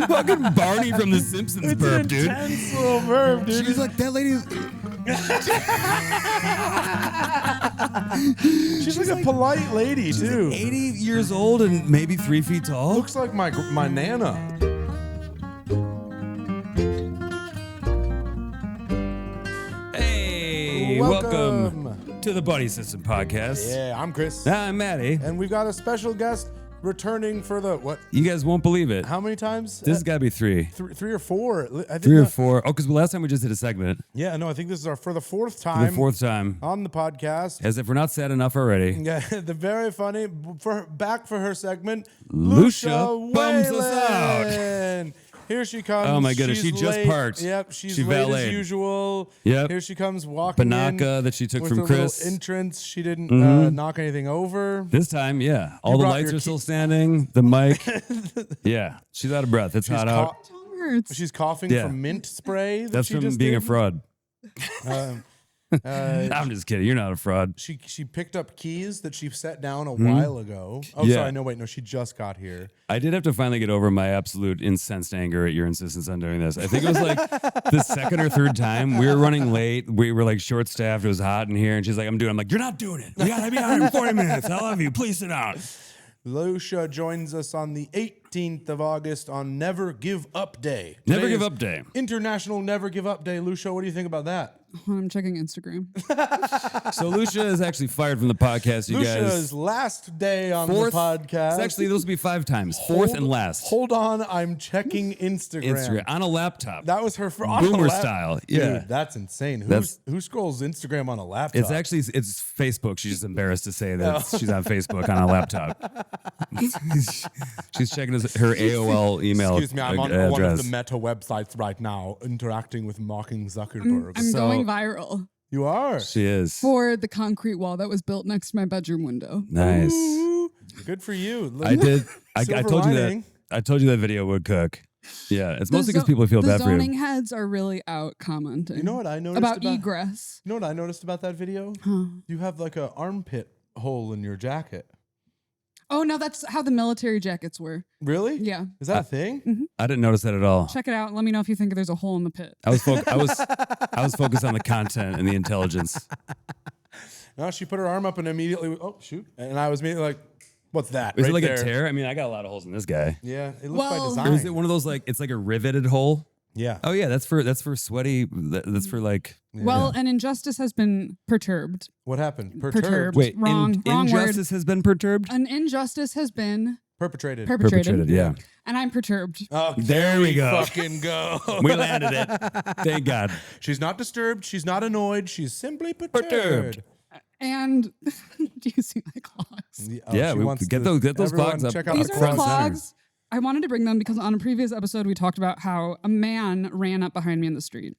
Fucking Barney from The Simpsons burp, dude. Intense little burp, dude. She's like, that lady. She's like a polite lady, too. 80 years old and maybe 3 feet tall. Looks like my nana. Hey, welcome to the Buddy System Podcast. Yeah, I'm Chris. I'm Matty. And we've got a special guest returning for the, what? You guys won't believe it. How many times? This has got to be three. Three or four. I think 3 or 4. Oh, because last time we just did a segment. Yeah, no, I think this is for the fourth time. For the fourth time. On the podcast. As if we're not sad enough already. Yeah, the very funny, back for her segment, Lucia Whalen. bums us out. Here she comes. Oh my goodness, She's she just late. parked. Yep, she's She late valeted. as usual. Yep. Here she comes walking Banaka in that she took with from her little Chris. entrance. She didn't knock anything over. This time, yeah. All the brought lights your are still standing. The mic. Yeah. She's out of breath. It's hot out. She's coughing Yeah. from mint spray. That's she from just being did. a fraud. Uh, I'm just kidding. You're not a fraud. She picked up keys that she set down a while ago. Oh, Yeah. sorry. No, she just got here. I did have to finally get over my absolute incensed anger at your insistence on doing this. I think it was like the second or third time. We were running late. We were like short staffed. It was hot in here. And she's like, I'm like, you're not doing it. We got to be out here in 40 minutes. I love you. Please sit down. Lucia joins us on the 18th of August on Never Give Up Day. Never Today Give is Up Day. International Never Give Up Day. Lucia, what do you think about that? I'm checking Instagram. So Lucia is actually fired from the podcast, you guys. Lucia's last day on Fourth. the podcast. It's actually, those will be 5 times. Fourth and last. Hold on, I'm checking Instagram. On a laptop. That was her Boomer style. Yeah. Dude, that's insane. Who scrolls Instagram on a laptop? It's actually, it's Facebook. She's just embarrassed to say that she's on Facebook on a laptop. She's checking her AOL email Excuse me, I'm on address. one of the Meta websites right now, interacting with mocking Zuckerberg. I'm going viral You are. She is. for the concrete wall that was built next to my bedroom window. Nice. Ooh, good for you. I did. I Silver told you lining. that. I told you that video would cook. Yeah, it's mostly because people feel bad The for zoning you. heads are really out commenting. You know what I noticed about egress. You know what I noticed about that video? You have like an armpit hole in your jacket. Oh no, that's how the military jackets were. Really? Yeah. Is that a thing? I didn't notice that at all. Check it out and let me know if you think there's a hole in the pit. I was focused on the content and the intelligence. No, she put her arm up and immediately, oh shoot! And I was immediately like, "What's that?" Is right it like there? a tear? I mean, I got a lot of holes in this guy. Yeah, it looks by Well- design. Or is it one of those like it's like a riveted hole? Yeah. Oh yeah, that's for sweaty. That's for like. Well, an injustice has been perturbed. What happened? Perturbed. Wait, Wrong word. injustice has been perturbed. An injustice has been Perpetrated. perpetrated. Yeah. And I'm perturbed. Okay, There we go. Fucking go. We landed it. Thank God. She's not disturbed. She's not annoyed. She's simply perturbed. And do you see my clogs? Yeah, she we wants get to- those everyone clogs up. check out These the are front the and center. clogs. I wanted to bring them because on a previous episode, we talked about how a man ran up behind me in the street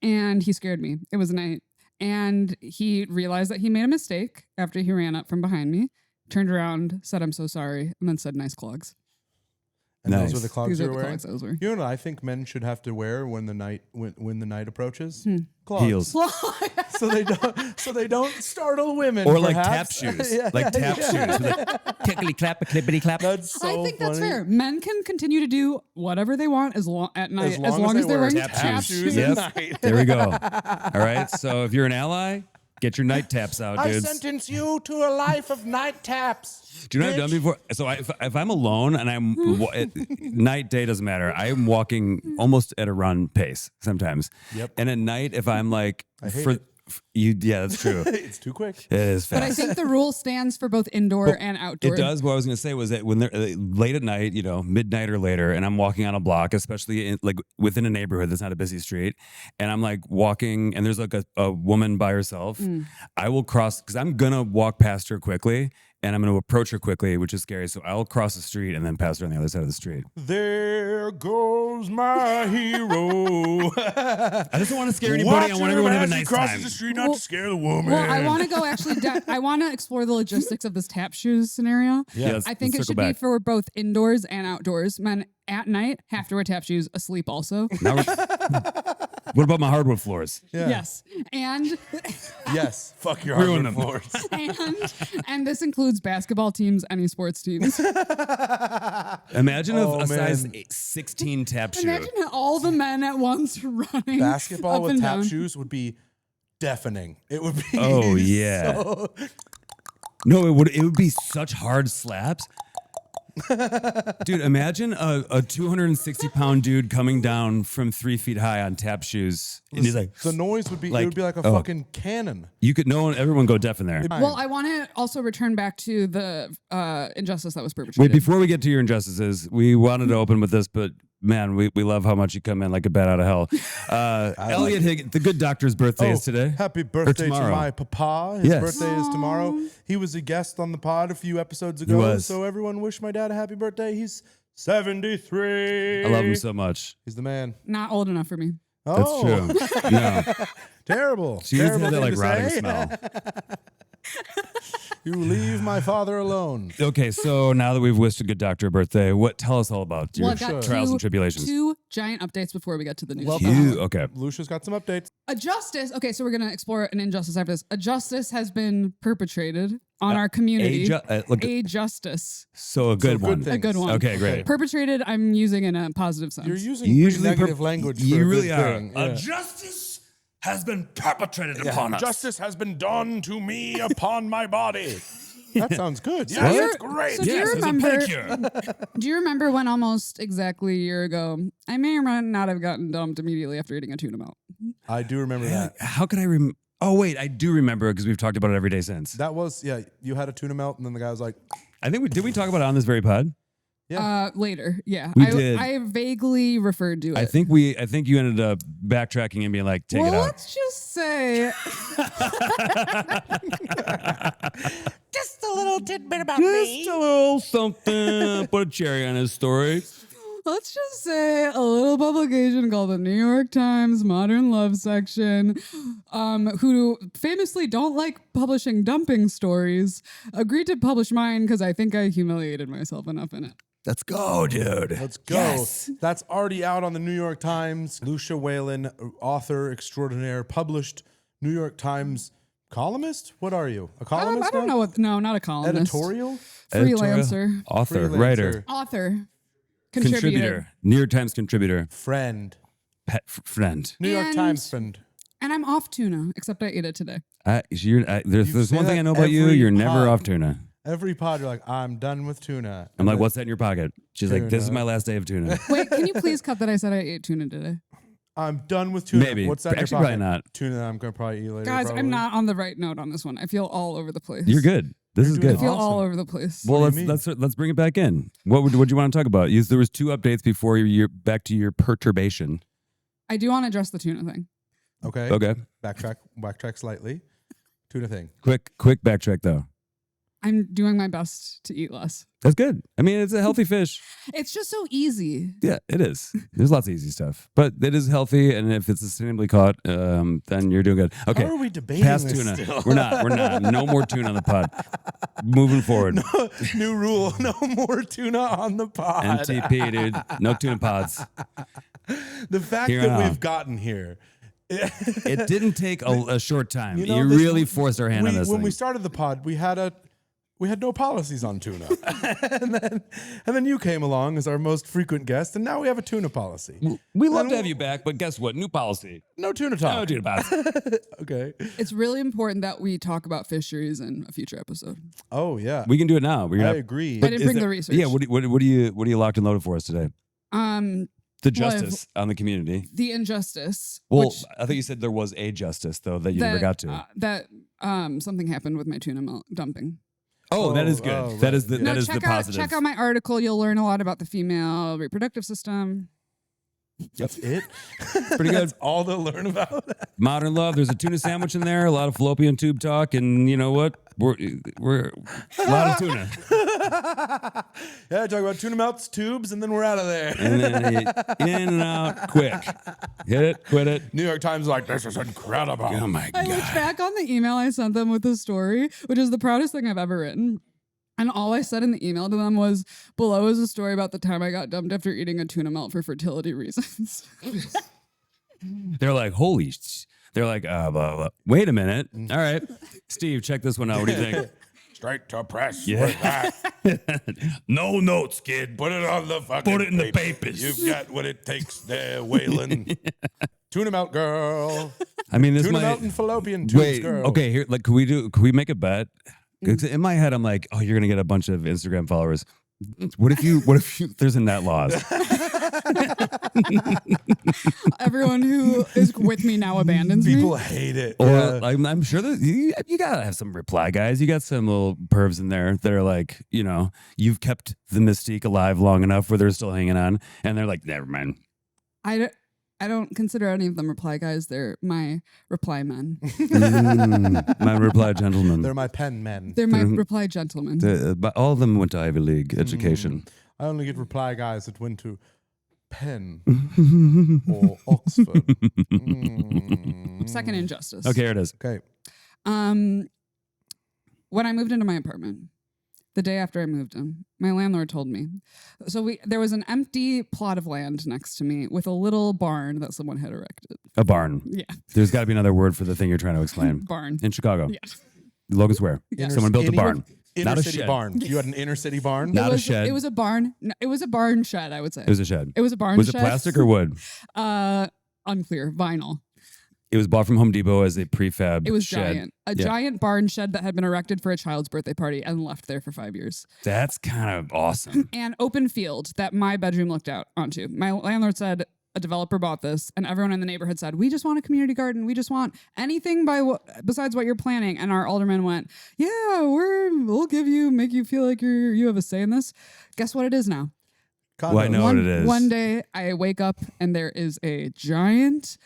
and he scared me. It was night. And he realized that he made a mistake after he ran up from behind me, turned around, said, I'm so sorry, and then said, nice clogs. And Nice. those are the clogs These are you're the wearing. clogs I was wearing. You know what I think men should have to wear when the night approaches? Clogs. Heels. So they don't startle women. Or like tap perhaps. shoes. Yeah, Like tap yeah. shoes. With a clickety clap, a clippity clap. That's so I think that's funny. fair. Men can continue to do whatever they want at night, As long as they're wear wearing tap tap shoes. shoes. Yep. at night. There we go. All right. So if you're an ally, get your night taps out, I dudes. sentence you to a life of night taps. Do you know what I've done before? So if I'm alone and night, day doesn't matter. I'm walking almost at a run pace sometimes. Yep. And at night, if I'm like, hate it. yeah, that's true. It's too quick. It is But I fast. think the rule stands for both indoor and outdoor. It does. What I was going to say was that when they're late at night, midnight or later, and I'm walking on a block, especially like within a neighborhood that's not a busy street, and I'm like walking, and there's like a woman by herself, I will cross because I'm gonna walk past her quickly, and I'm going to approach her quickly, which is scary. So I'll cross the street and then pass her on the other side of the street. There goes my hero. I just don't want to scare anybody. I want everyone to have a nice time. the street, not to scare the woman. Well, I want to go actually. I want to explore the logistics of this tap shoes scenario. Yeah, let's- I think let's it should circle be back. for both indoors and outdoors. Men at night have to wear tap shoes, asleep also. Now what about my hardwood floors? Yeah. Yes, and Yes. Fuck your Ruin hardwood them. floors. and this includes basketball teams, any sports teams. Imagine Oh, a size man. 16 tap shoe. Imagine all the men at once running. Basketball up with and tap down. shoes would be deafening. It would be. Oh, yeah. so- No, it would be such hard slaps. Dude, imagine a 260-pound dude coming down from 3 feet high on tap shoes. And he's like, the noise would be. like, it would be like a oh. fucking cannon. everyone go deaf in there. Well, I want to also return back to the injustice that was perpetrated. Wait, before we get to your injustices, we wanted to open with this, but man, we love how much you come in like a bat out of hell. Elliot Higgins, the good doctor's birthday is today. Happy birthday to tomorrow. my papa. His Yes. birthday is tomorrow. He was a guest on the pod a few episodes ago. was. So everyone wish my dad a happy birthday. He's 73. I love him so much. He's the man. Not old enough for me. That's Oh, true. No. terrible. She doesn't have that Terrible like thing to rotting say. smell. You leave my father alone. Okay, so now that we've wished a good doctor a birthday, tell us all about your Well, I've got trials and tribulations. two giant updates before we get to the news. Okay. Lucia's got some updates. A justice. Okay, so we're gonna explore an injustice after this. A justice has been perpetrated on our community. A justice. So a good one. thing. A good one. Okay, great. Perpetrated. I'm using in a positive sense. You're using Usually pretty negative language. For You a really good are. thing. A Yeah. justice has been perpetrated upon us. Justice has been done to me upon my body. That sounds good. Yeah, Do you- that's great. So do you Yes, it's a remember? pedicure. Do you remember when almost exactly a year ago, I may or may not have gotten dumped immediately after eating a tuna melt? I do remember that. How could I remember? Oh, wait, I do remember because we've talked about it every day since. That was, yeah, you had a tuna melt, and then the guy was like, I think did we talk about it on this very pod? Later, yeah. We I, did. I vaguely referred to it. I think you ended up backtracking and being like, take well, it out. let's just say, just a little tidbit about Just a little something. Put a cherry on his story. let's just say a little publication called the New York Times Modern Love section, who famously don't like publishing dumping stories, agreed to publish mine because I think I humiliated myself enough in it. Let's go, dude. Let's go. Yes. That's already out on the New York Times. Lucia Whalen, author extraordinaire, published New York Times columnist? What are you? A columnist? I don't now? know what. No, not a columnist. Editorial? Freelancer. Author, Freelancer. writer, Author. contributor, New York Times contributor, Friend. pet friend. New York And- Times friend. And I'm off tuna, except I ate it today. There's say one thing that I know about you. every You're never pod. off tuna. Every pod, you're like, I'm done with tuna. I'm like, what's that in your pocket? She's like, this is my last day of tuna. Wait, can you please cut that I said I ate tuna today? I'm done with tuna. Maybe. What's that in your Actually, pocket? probably not. Tuna that I'm going to probably eat later. Guys, probably. I'm not on the right note on this one. I feel all over the place. You're good. This is doing good. I feel Awesome. all over the place. Well, What do you let's bring it back in. What do you want to talk about? There was 2 updates before you're back to your perturbation. I do want to address the tuna thing. Okay. Okay. Backtrack slightly. Tuna thing. Quick backtrack though. I'm doing my best to eat less. That's good. I mean, it's a healthy fish. It's just so easy. Yeah, it is. There's lots of easy stuff, but it is healthy, and if it's sustainably caught, then you're doing good. Okay. How are we debating Past this tuna. still? We're not. No more tuna on the pod. Moving forward. New rule. No more tuna on the pod. MTP, dude. No tuna pods. The fact Here that on we've out. gotten here. It didn't take a short time. You, know, this- really forced our hand on this When thing. we started the pod, we had no policies on tuna. and then you came along as our most frequent guest, and now we have a tuna policy. We love to have you back, but guess what? New policy. No tuna talk. No tuna pods. Okay. It's really important that we talk about fisheries in a future episode. Oh yeah. We can do it now. I agree. I didn't bring the research. Yeah. What do you locked and loaded for us today? The Well, justice on the community. the injustice. Well, which, I thought you said there was a justice though that you never got to. That something happened with my tuna dumping. That is good. Oh, That is the right. that is the positive. Check out my article. You'll learn a lot about the female reproductive system. That's it. Pretty good. That's all to learn about. Modern love. There's a tuna sandwich in there. A lot of fallopian tube talk, and you know what? We're a lot of tuna. Yeah, talk about tuna melts, tubes, and then we're out of there. And then in and out, quick. Hit it, quit it. New York Times is like, this is incredible. Oh my I looked god. back on the email I sent them with the story, which is the proudest thing I've ever written. And all I said in the email to them was, below is a story about the time I got dumped after eating a tuna melt for fertility reasons. They're like, holy. They're like, blah, blah. Wait a minute. All right, Steve, check this one out. What do you think? Straight to press. Yeah. With that. No notes, kid. Put it on the fucking Put it in the paper. papers. You've got what it takes there, Whalen. Tuna melt girl. I mean, this Tuna might. melt and fallopian tubes Wait. girl. Okay. Here, like, can we make a bet? 'Cause in my head, I'm like, oh, you're gonna get a bunch of Instagram followers. What if there's a net loss? Everyone who is with me now abandons People me. hate it. Or Yeah. I'm sure that you gotta have some reply guys. You got some little pervs in there that are like, you've kept the mystique alive long enough where they're still hanging on, and they're like, never mind. I don't consider any of them reply guys. They're my reply men. My reply gentlemen. They're my pen men. They're my reply gentlemen. But all of them went to Ivy League education. I only get reply guys that went to Penn or Oxford. Second injustice. Okay, here it is. Okay. When I moved into my apartment, the day after I moved in, my landlord told me. So there was an empty plot of land next to me with a little barn that someone had erected. A barn. Yeah. There's got to be another word for the thing you're trying to explain. Barn. In Chicago. Yeah. Logan Square. Yeah. Someone built a barn. Inner Not a city shed. barn. You had an inner city barn? Not a It was- shed. It was a barn. No, it was a barn shed, I would say. It was a shed. It was a barn Was shed. it plastic or wood? Unclear. Vinyl. It was bought from Home Depot as a prefab It was shed. giant. A Yeah. giant barn shed that had been erected for a child's birthday party and left there for 5 years. That's kind of awesome. And open field that my bedroom looked out onto. My landlord said a developer bought this, and everyone in the neighborhood said, "We just want a community garden. We just want anything besides what you're planning." And our alderman went, "Yeah, we'll make you feel like you have a say in this." Guess what it is now? Condos. Well, I know what it is. One day I wake up and there is a giant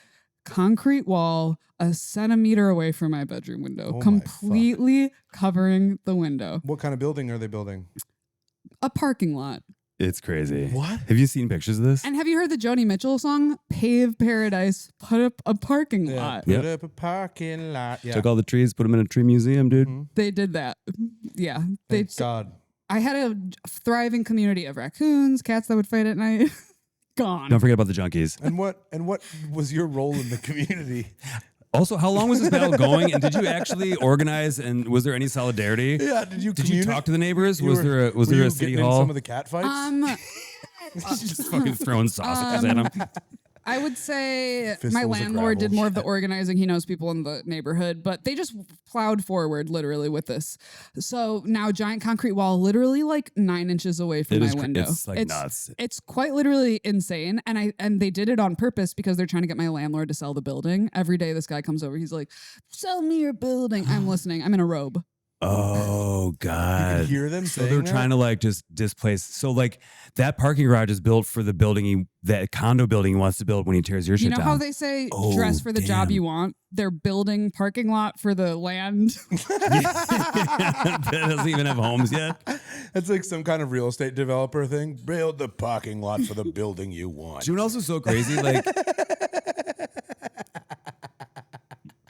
concrete wall a centimeter away from my bedroom window, Oh my completely covering the window. What kind of building are they building? A parking lot. It's crazy. What? Have you seen pictures of this? And have you heard the Joni Mitchell song, Pave Paradise, put up a parking lot? Put Yep. up a parking lot. Yeah. Took all the trees, put them in a tree museum, dude. Mhm. They did that. Yeah. Thank God. I had a thriving community of raccoons, cats that would fight at night. Gone. Don't forget about the junkies. And what was your role in the community? Also, how long was this battle going? And did you actually organize? And was there any solidarity? Yeah, did you talk to the neighbors? Was there a were you city getting in hall? some of the cat fights? Just fucking throwing sausages at them. I would say Fistfuls my of landlord did gravel. more of the organizing. He knows people in the neighborhood, but they just plowed forward literally with this. So now giant concrete wall, literally like 9 inches away from It my is window. it's like nuts. It's quite literally insane. And they did it on purpose because they're trying to get my landlord to sell the building. Every day this guy comes over, he's like, "Sell me your building." I'm listening. I'm in a robe. Oh you God. can hear them So saying they're that? trying to like just displace. So like that parking garage is built for the building that condo building he wants to build when he tears your shit You know down. how they say Oh, dress for the job damn. you want? They're building parking lot for the land. that doesn't even have homes yet. It's like some kind of real estate developer thing. Build the parking lot for the building you want. Do you know what else is so crazy? Like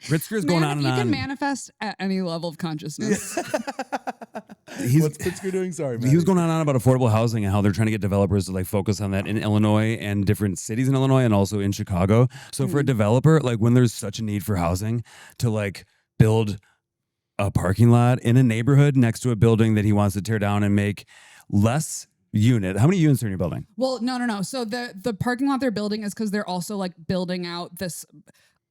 Pritzker's going on and you on. can manifest at any level of consciousness. What's Pritzker doing? Sorry, man. He was going on and on about affordable housing and how they're trying to get developers to like focus on that in Illinois and different cities in Illinois and also in Chicago. So for a developer, like when there's such a need for housing to like build a parking lot in a neighborhood next to a building that he wants to tear down and make less unit. How many units are in your building? Well, no. So the parking lot they're building is because they're also like building out this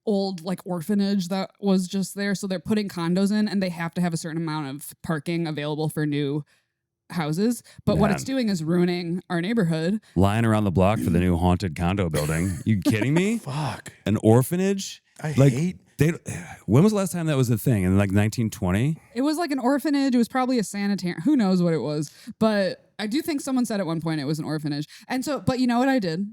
old like orphanage that was just there. So they're putting condos in and they have to have a certain amount of parking available for new houses. But what it's Man. doing is ruining our neighborhood. Lying around the block for the new haunted condo building. You kidding me? Fuck. An orphanage? I Like, hate. When was the last time that was a thing? In like 1920? It was like an orphanage. It was probably a sanitarium. Who knows what it was? But I do think someone said at one point it was an orphanage. And so, but you know what I did?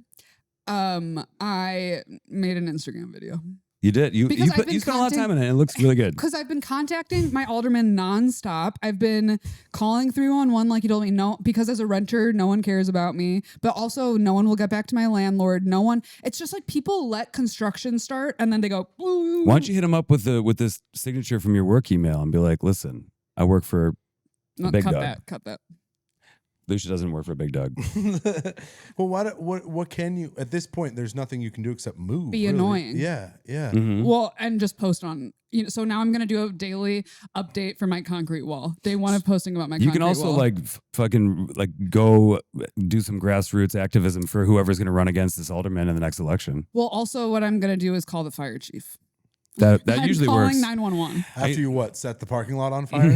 I made an Instagram video. You did. You Because I've been you spent a lot of time in it. It looks really good. Because I've been contacting my alderman nonstop. I've been calling 311 like he told me no, because as a renter, no one cares about me. But also no one will get back to my landlord. No one. It's just like people let construction start and then they go, "Ooh." Why don't you hit him up with this signature from your work email and be like, listen, I work for No, big cut dog. that. Cut that. Lucia doesn't work for Big Dog. Well, what can you at this point? There's nothing you can do except move. Be really. annoying. Yeah. Mhm. Well, and just post on. So now I'm gonna do a daily update for my concrete wall. Day one of posting about my. You concrete can also wall. like fucking like go do some grassroots activism for whoever's going to run against this alderman in the next election. Well, also what I'm gonna do is call the fire chief. That I'm usually calling works. 911. After you set the parking lot on fire?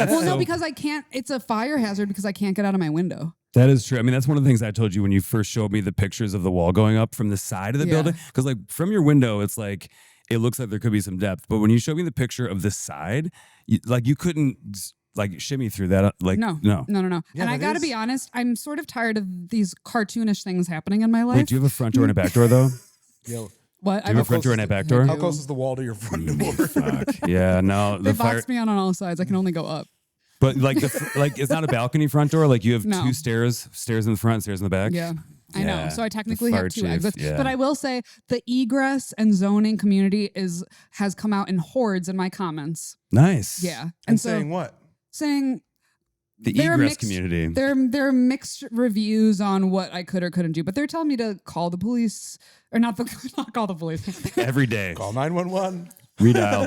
Well, no, because I can't. It's a fire hazard because I can't get out of my window. That is true. I mean, that's one of the things I told you when you first showed me the pictures of the wall going up from the side of the building. Because like from your window, it's like it looks like there could be some depth. But when you showed me the picture of the side, you couldn't like shimmy through that. Like no. Yeah, And I got to be honest, I'm sort of tired of these cartoonish things happening in my life. Wait, do you have a front door and a back door though? Yo, What? Do you have a front door and a back door? how close is the wall to your front door? Fuck. Yeah, no. They boxed me on all sides. I can only go up. But like it's not a balcony front door. Like you have No. two stairs in the front, stairs in the back. Yeah. I Yeah. know. So I technically The fire have two chief, exits. yeah. But I will say the egress and zoning community has come out in hordes in my comments. Nice. Yeah. And so saying what? saying The they're egress mixed- community. they're mixed reviews on what I could or couldn't do, but they're telling me to call the police or not call the police. Every day. Call 911. Redial.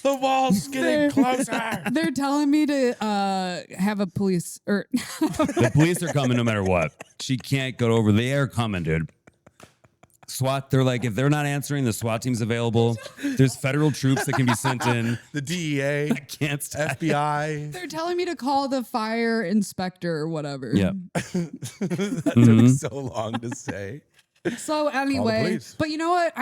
The wall's getting closer. They're telling me to have a police or The police are coming no matter what. She can't go over. They are coming, dude. SWAT, they're like, if they're not answering, the SWAT team's available. There's federal troops that can be sent in. The DEA, I can't stop. FBI. they're telling me to call the fire inspector or whatever. Yep. That took so long to say. So anyway, police. but you know what?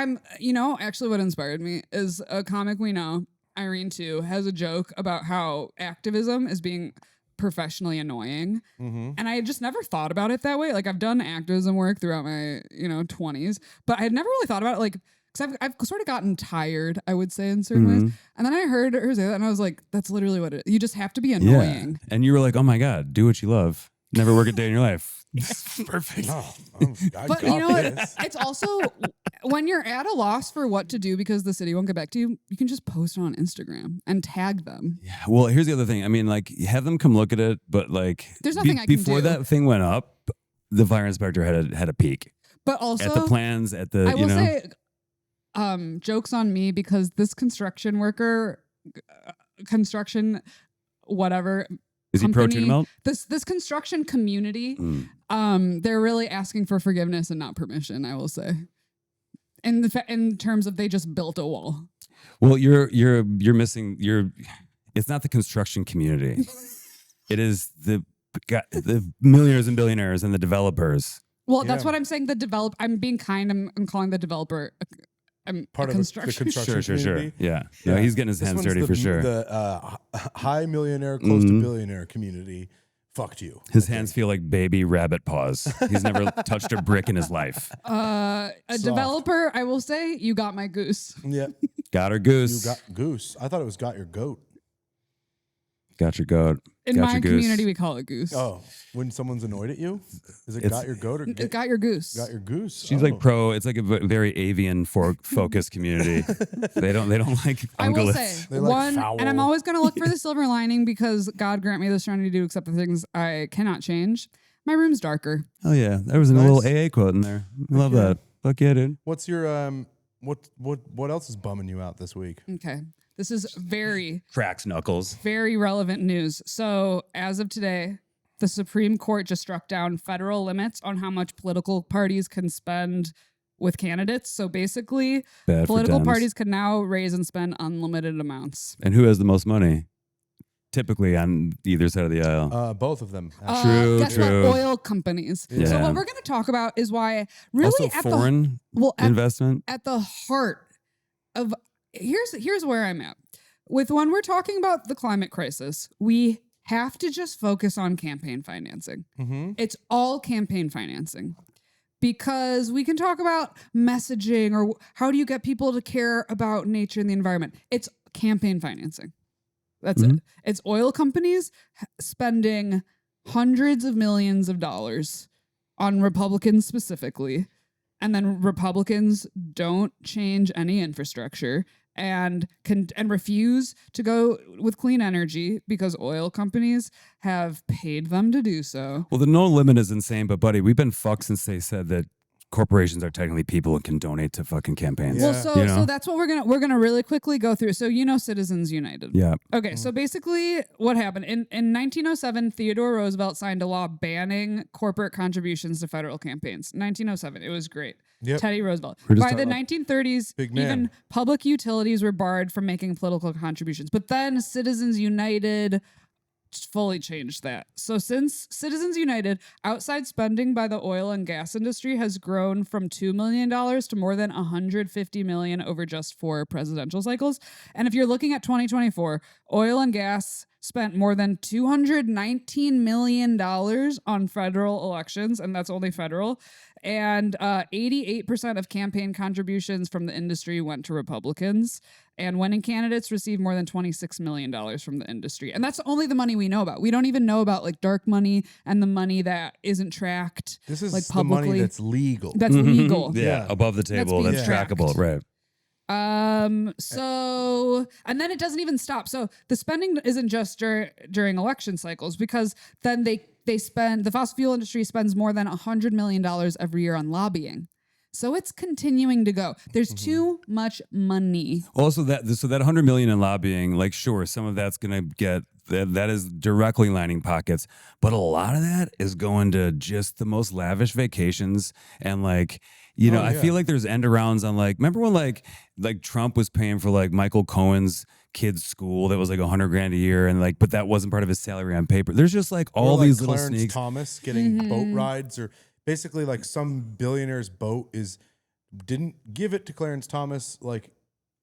Actually what inspired me is a comic we know, Irene too, has a joke about how activism is being professionally annoying. And I had just never thought about it that way. Like I've done activism work throughout my, 20s, but I had never really thought about it like, because I've sort of gotten tired, I would say in certain ways. And then I heard her say that and I was like, that's literally what it is. You just have to be annoying. And you were like, oh my God, do what you love. Never work a day in your life. Perfect. But you know what? It's also when you're at a loss for what to do because the city won't get back to you, you can just post it on Instagram and tag them. Yeah. Well, here's the other thing. I mean, like, have them come look at it, but like, There's nothing I can before do. that thing went up, the fire inspector had a peek But also at the plans at the. I will say, jokes on me because this construction worker, whatever. Is he pro company, tuna melt? This construction community, they're really asking for forgiveness and not permission. I will say, in terms of they just built a wall. Well, you're missing. It's not the construction community. It is the millionaires and billionaires and the developers. Well, that's Yeah. what I'm saying. I'm being kind. I'm calling the developer. Part a of construction. the construction Sure. community. Yeah. No, he's getting his This hands one's dirty the, for sure. The high millionaire, close to billionaire community fucked you. His hands feel like baby rabbit paws. He's never touched a brick in his life. A developer, I will say, you got my goose. Yeah. Got her You goose. got goose. I thought it was got your goat. Got your goat. In Got my your goose. community, we call it goose. Oh, when someone's annoyed at you? Is it It's- got your goat or It got your goose. got your goose? She's Oh. like pro. It's like a very avian focused community. They don't like I will ungulates. say They like one, foul. and I'm always going to look for the silver lining because God grant me the serenity to accept the things I cannot change. My room's darker. Oh yeah, there was a Nice. little AA quote in there. I love yeah. that. Fuck yeah, dude. What's your what else is bumming you out this week? Okay. This is very, Cracks knuckles. very relevant news. So, as of today, the Supreme Court just struck down federal limits on how much political parties can spend with candidates. So, basically, Bad for political Dems. parties can now raise and spend unlimited amounts. And who has the most money? Typically on either side of the aisle. Both of them. True, Guess true. what? Oil companies. So, Yeah. what we're going to talk about is why really Also at foreign investment. at the heart of here's where I'm at. With when we're talking about the climate crisis, we have to just focus on campaign financing. Mm-hmm. It's all campaign financing. Because we can talk about messaging or how do you get people to care about nature and the environment. It's campaign financing. That's it. It's oil companies spending hundreds of millions of dollars on Republicans specifically. And then Republicans don't change any infrastructure. and refuse to go with clean energy because oil companies have paid them to do so. Well, the no limit is insane, but buddy, we've been fucked since they said that corporations are technically people and can donate to fucking campaigns. Well, Yeah. so that's what we're gonna really quickly go through. So Citizens United. Yeah. Okay, so basically what happened in 1907, Theodore Roosevelt signed a law banning corporate contributions to federal campaigns. 1907, it was great. Yep. Teddy Roosevelt. We're just By the talking 1930s, Big man. even public utilities were barred from making political contributions. But then Citizens United fully changed that. So since Citizens United, outside spending by the oil and gas industry has grown from $2 million to more than $150 million over just 4 presidential cycles. And if you're looking at 2024, oil and gas spent more than $219 million on federal elections, and that's only federal. And 88% of campaign contributions from the industry went to Republicans. And winning candidates received more than $26 million from the industry. And that's only the money we know about. We don't even know about like dark money and the money that isn't tracked. This is like the publicly. money that's legal. That's legal. Yeah, above the table. being That's tracked. trackable, right? So, and then it doesn't even stop. So the spending isn't just during election cycles, because then the fossil fuel industry spends more than $100 million every year on lobbying. So it's continuing to go. There's too much money. Also, that 100 million in lobbying, like, sure, some of that's gonna get that is directly lining pockets, but a lot of that is going to just the most lavish vacations and like. You know, I feel like there's end arounds on like, remember when like Trump was paying for like Michael Cohen's kid's school that was like $100,000 a year, and like, but that wasn't part of his salary on paper. There's just like all Or like these little Clarence sneaks. Thomas getting boat rides, or basically like some billionaire's boat didn't give it to Clarence Thomas like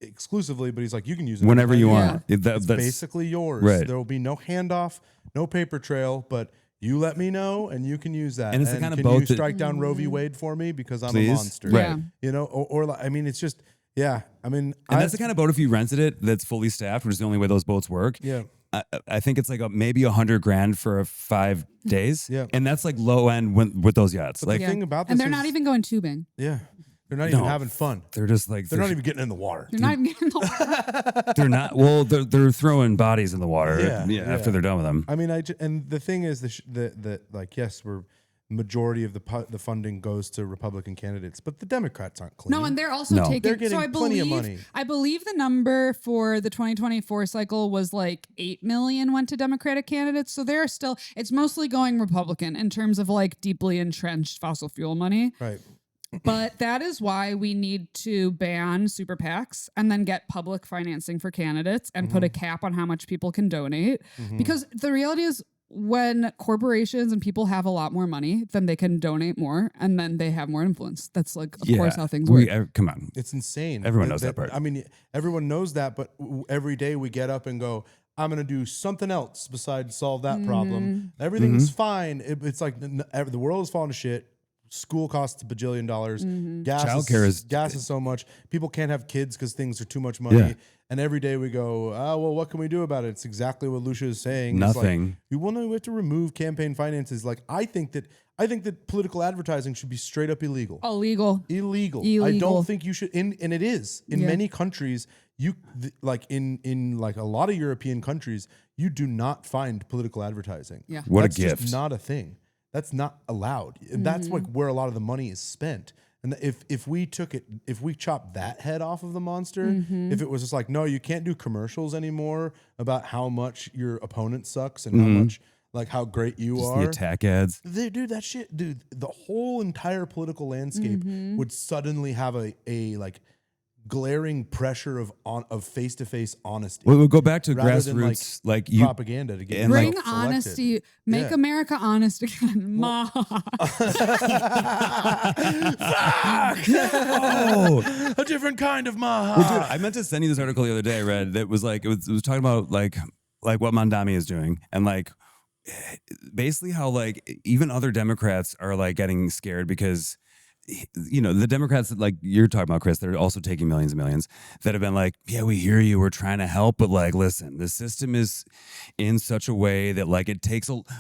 exclusively, but he's like, you can use it Whenever you Yeah. want. It's That's basically yours. right. There will be no handoff, no paper trail, but you let me know and you can use that. And it's the kind of can boat you that- strike down Roe v. Wade for me because I'm Please? a monster. Right. Yeah. You know, or like, I mean, it's just, yeah. I mean, And that's the kind of boat, if you rented it, that's fully staffed, which is the only way those boats work. yeah. I think it's like maybe $100,000 for 5 days. Yeah. And that's like low end with those yachts. But Like the thing about this And they're is, not even going tubing. yeah, they're not even No. having fun. they're just like, They're not even getting in the water. They're not even getting the water. they're not, well, they're throwing bodies in the water. Yeah, After they're done with them. I mean, and the thing is, the like, yes, majority of the funding goes to Republican candidates, but the Democrats aren't clean. No, and they're also No. taking. They're getting so I plenty believe, of money. I believe the number for the 2024 cycle was like 8 million went to Democratic candidates. So they're still. It's mostly going Republican in terms of like deeply entrenched fossil fuel money. Right. But that is why we need to ban super PACs and then get public financing for candidates and put a cap on how much people can donate. Because the reality is, when corporations and people have a lot more money, then they can donate more and then they have more influence. That's like, of course, how things work. Come on. It's insane. Everyone knows that part. I mean, everyone knows that, but every day we get up and go, I'm going to do something else besides solve that problem. Everything's fine. It's like the world is falling to shit. School costs $1 bajillion. Gas is so much. People can't have kids because things are too much money. Yeah. And every day we go, well, what can we do about it? It's exactly what Lucia is saying. Nothing. It's like, we have to remove campaign finances. Like, I think that political advertising should be straight up illegal. Illegal. I don't think you should. And it is in many countries. Like in like a lot of European countries, you do not find political advertising. Yeah. What That's a gift. just not a thing. That's not allowed. That's like where a lot of the money is spent. And if we chopped that head off of the monster, if it was just like, no, you can't do commercials anymore about how much your opponent sucks and how much, like, how great you Just are. the attack ads. Dude, that shit, dude, the whole entire political landscape would suddenly have a like glaring pressure of face-to-face honesty. We'll go back to rather than, grassroots, like you. propaganda to get and, Bring selected. honesty. Make Yeah. America honest again. Ma. Oh, A different kind of maha. well, dude, I meant to send you this article the other day. I read that was like it was talking about like what Mandami is doing and like basically how like even other Democrats are like getting scared because the Democrats that like you're talking about, Chris, they're also taking millions and millions that have been like, yeah, we hear you, we're trying to help, but like, listen, the system is in such a way that like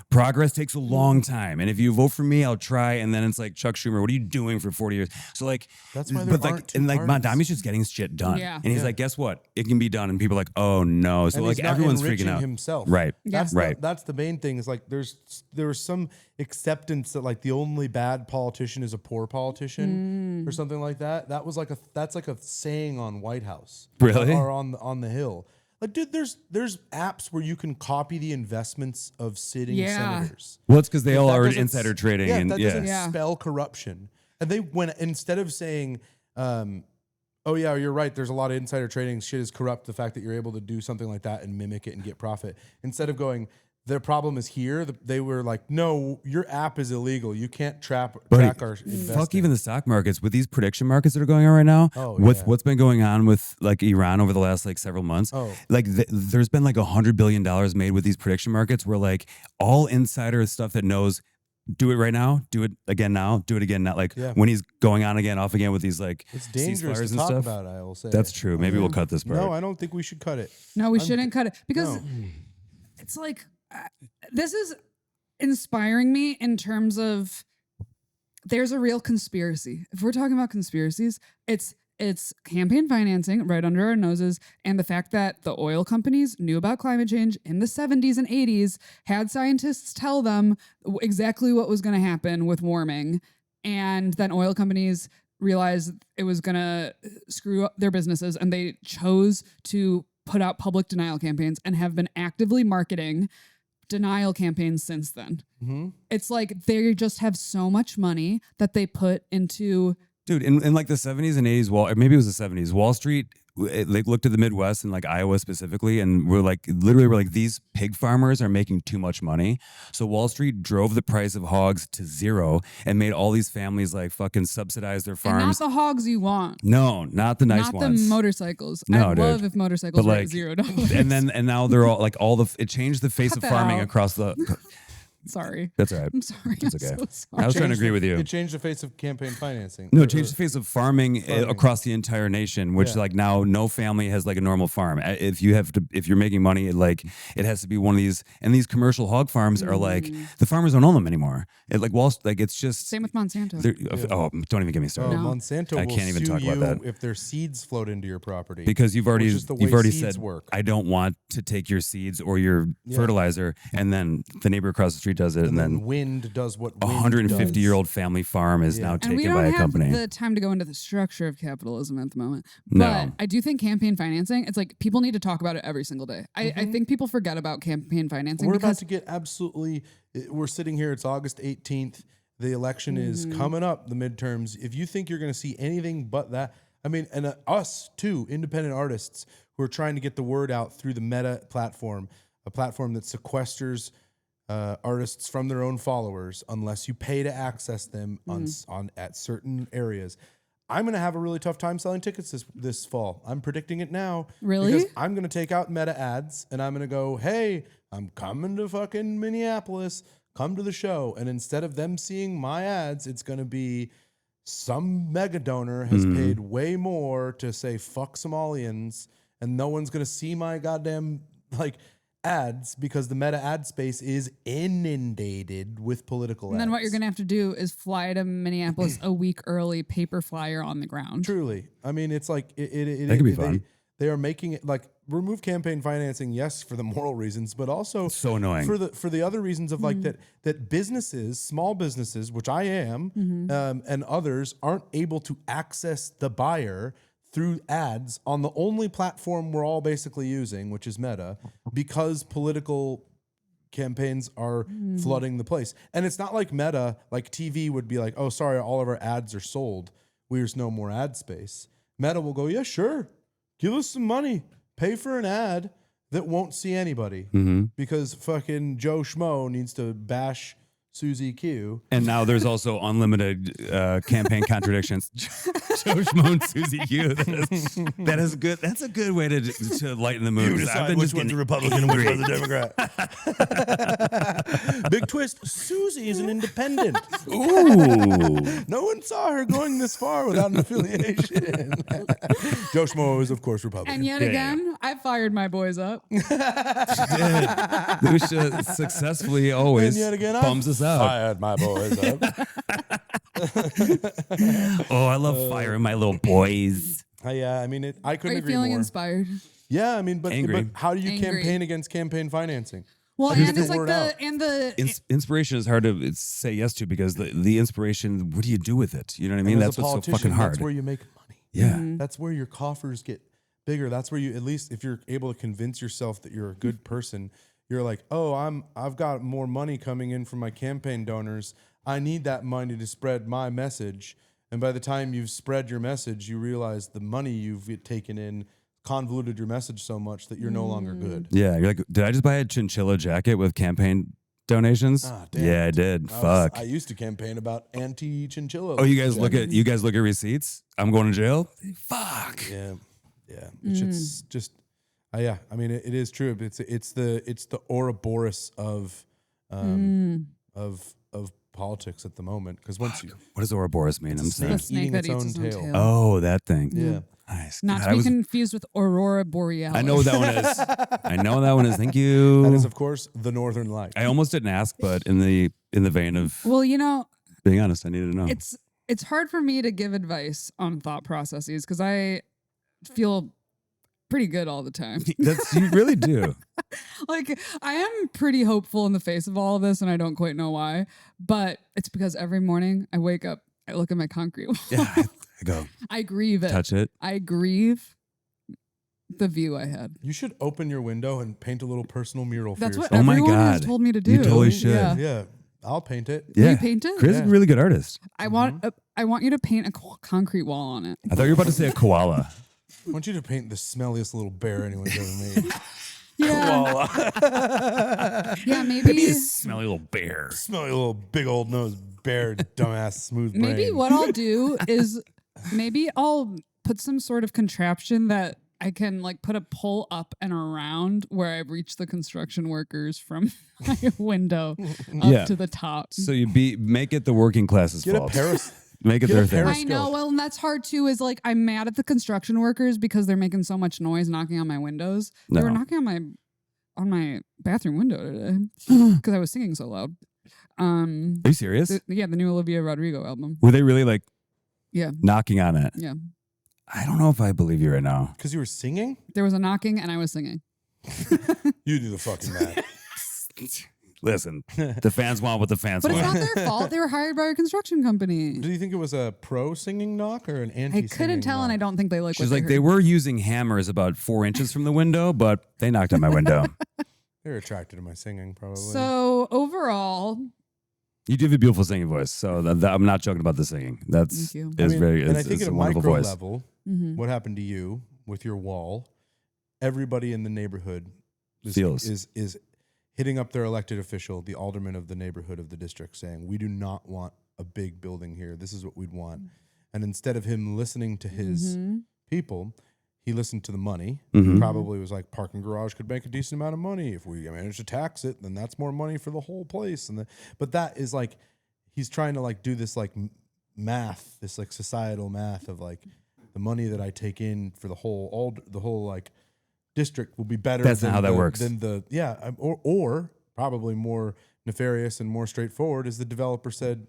progress takes a long time, and if you vote for me, I'll try. And then it's like, Chuck Schumer, what are you doing for 40 years? So like, that's why there aren't two parties. Mondami's just getting shit done, and he's like, guess what? It can be done, and people are like, oh no. So and like everyone's freaking out. Himself, right? That's right. That's the main thing. Is like there was some acceptance that like the only bad politician is a poor politician or something like that. That's like a saying on White House, really, or on the Hill. Like, dude, there's apps where you can copy the investments of sitting senators. Well, it's because they all are insider trading. Yeah, and that doesn't spell corruption. And they went, instead of saying, oh yeah, you're right, there's a lot of insider trading, shit is corrupt, the fact that you're able to do something like that and mimic it and get profit. Instead of going, their problem is here, they were like, no, your app is illegal. You can't track our investing. Fuck even the stock markets. With these prediction markets that are going on right now, what's been going on with like Iran over the last like several months, like there's been like $100 billion made with these prediction markets where like all insider stuff that knows, do it right now, do it again now, do it again now. Like when he's going on again, off again with these like it's dangerous to and talk stuff. about. I will say that's true. Maybe we'll cut this part. No, I don't think we should cut it. No, we shouldn't cut it because it's like this is inspiring me in terms of there's a real conspiracy. If we're talking about conspiracies, it's campaign financing right under our noses, and the fact that the oil companies knew about climate change in the 70s and 80s, had scientists tell them exactly what was going to happen with warming, and then oil companies realized it was going to screw up their businesses, and they chose to put out public denial campaigns and have been actively marketing denial campaigns since then. Mm-hmm. It's like they just have so much money that they put into... Dude, in like the 70s and 80s, or maybe it was the 70s, Wall Street, they looked at the Midwest and like Iowa specifically, and we're like, these pig farmers are making too much money. So Wall Street drove the price of hogs to zero and made all these families like fucking subsidize their farms. And not the hogs you want. No, not the nice ones. Not the motorcycles. No, I'd love if motorcycles were at $0. And now they're all like it changed the face of farming across the... Sorry. That's all right. I'm sorry. That's okay. I'm so sorry. I was trying to agree with you. It changed the face of campaign financing. No, it changed the face of farming across the entire nation, which like now no family has like a normal farm. If you're making money, it has to be one of these, and these commercial hog farms are like, the farmers don't own them anymore. It's just... Same with Monsanto. Oh, don't even get me started. Monsanto I can't even talk about that. If their seeds float into your property. Because you've already said, work. I don't want to take your seeds or your fertilizer, and then the neighbor across the street does it, and then wind does what a 150-year-old family farm is now taken by a company. We don't have the time to go into the structure of capitalism at the moment. No. But I do think campaign financing, it's like people need to talk about it every single day. I think people forget about campaign financing. We're about to get we're sitting here, it's August 18th. The election is coming up, the midterms. If you think you're going to see anything but that, I mean, and us too, independent artists who are trying to get the word out through the Meta platform, a platform that sequesters artists from their own followers unless you pay to access them on at certain areas. I'm gonna have a really tough time selling tickets this fall. I'm predicting it now. Really? Because I'm gonna take out Meta ads and I'm gonna go, hey, I'm coming to fucking Minneapolis. Come to the show. And instead of them seeing my ads, it's gonna be some mega donor has paid way more to say fuck Somalians, and no one's gonna see my goddamn ads because the Meta ad space is inundated with political ads. And then what you're going to have to do is fly to Minneapolis a week early, paper flyer on the ground. Truly. I mean, it's like... That could be fun. They are making it remove campaign financing, yes, for the moral reasons, but also... It's so annoying. For the other reasons of that businesses, small businesses, which I am, and others aren't able to access the buyer through ads on the only platform we're all basically using, which is Meta, because political campaigns are flooding the place. And it's not like Meta, like TV would be like, oh, sorry, all of our ads are sold. There's no more ad space. Meta will go, yeah, sure. Give us some money. Pay for an ad that won't see anybody because fucking Joe Schmo needs to bash Susie Q. And now there's also unlimited campaign contradictions. Joe Schmo and Susie Q. That is good. That's a good way to lighten the mood. You decide which one's a Republican and which one's a Democrat. Big twist. Susie is an independent. Ooh. No one saw her going this far without an affiliation. Joe Schmo is, of course, Republican. And yet again, I fired my boys up. Lucia successfulally always And yet again, bums us out. Fired my boys up. Oh, I love firing my little boys. Yeah, I mean, I Are couldn't you agree feeling more. inspired? Yeah, I mean, but Angry. how do you Angry. campaign against campaign financing? Well, Here's and the it's like word out. Inspiration is hard to say yes to because the inspiration, what do you do with it? You know what I mean? And That's as a what's so politician, fucking hard. That's where you make money. Yeah. That's where your coffers get bigger. That's where you, at least if you're able to convince yourself that you're a good person, you're like, oh, I've got more money coming in from my campaign donors. I need that money to spread my message. And by the time you've spread your message, you realize the money you've taken in convoluted your message so much that you're no longer good. Yeah. You're like, did I just buy a chinchilla jacket with campaign donations? Ah, damn. Yeah, I did. Fuck. I used to campaign about anti-chinchilla. Oh, you guys look at receipts? I'm going to jail? Fuck. Yeah. It's just, yeah. I mean, it is true. It's the Ouroboros of politics at the moment. Because once you, What does Ouroboros mean? I'm the sorry. snake eating that its eats own its own tail. tail. Oh, that thing. yeah. Nice. Not God, to be confused with Aurora Borealis. I know what that one is. I know what that one is. Thank you. That is, of course, the Northern Light. I almost didn't ask, but in the vein of Well, you know, being honest, I needed to know. it's hard for me to give advice on thought processes because I feel pretty good all the time. You really do. Like, I am pretty hopeful in the face of all of this, and I don't quite know why. But it's because every morning I wake up, I look at my concrete wall. Yeah. I go I grieve it. touch it. I grieve the view I had. You should open your window and paint a little personal mural for That's what yourself. Oh my everyone has God. told me to do. You totally should. Yeah. Yeah, I'll paint it. Will Yeah. you paint it? Chris is a Yeah. really good artist. I want you to paint a concrete wall on it. I thought you were about to say a koala. I want you to paint the smelliest little bear anyone's ever made. Yeah. Koala. Yeah, maybe Smelly little bear. Smelly little big old nose bear, dumbass smooth brain. maybe what I'll do is maybe I'll put some sort of contraption that I can like put a pull up and around where I reach the construction workers from my window up to the top. So make it the working class's Get fault. a Paris. Make it get their a thing. Paris- I know. Well, and that's hard too. Is like I'm mad at the construction workers because they're making so much noise knocking on my windows. They were No. knocking on my bathroom window today because I was singing so loud. Are you serious? The new Olivia Rodrigo album. Were they really like Yeah, knocking on it? yeah. I don't know if I believe you right now. Because you were singing? There was a knocking and I was singing. You do the fucking math. Listen, the fans want what the fans But it's want. not their fault. They were hired by a construction company. Do you think it was a pro singing knock or an anti I singing couldn't tell, and I don't think they like. She's what like, they were using hammers about 4 inches from the window, but they knocked on my window. They're attracted to my singing, probably. So overall, You do have a beautiful singing voice, so I'm not joking about the singing. That's Thank you. is very and I it's think at a a wonderful micro voice. level, mhm. what happened to you with your wall? Everybody in the neighborhood Feels. is hitting up their elected official, the alderman of the neighborhood of the district, saying, "We do not want a big building here. This is what we'd want." And instead of him listening to his people, he listened to the money. Mhm. He probably was like, parking garage could make a decent amount of money. If we manage to tax it, then that's more money for the whole place. But that is like, he's trying to like do this like math, this like societal math of like the money that I take in for the whole like district will be better. That's than not how that works. Or probably more nefarious and more straightforward is the developer said,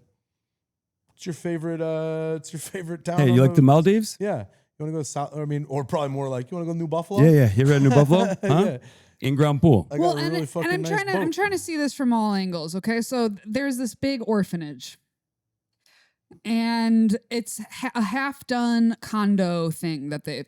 "It's your favorite town." Hey, on you like the Maldives? Yeah. You want to go south? Or probably more like, you want to go New Buffalo? Yeah. You ever had New Buffalo? Huh? Yeah. In-ground pool. I got a really and fucking I'm nice I'm boat. trying to see this from all angles. Okay, so there's this big orphanage, and it's a half-done condo thing that they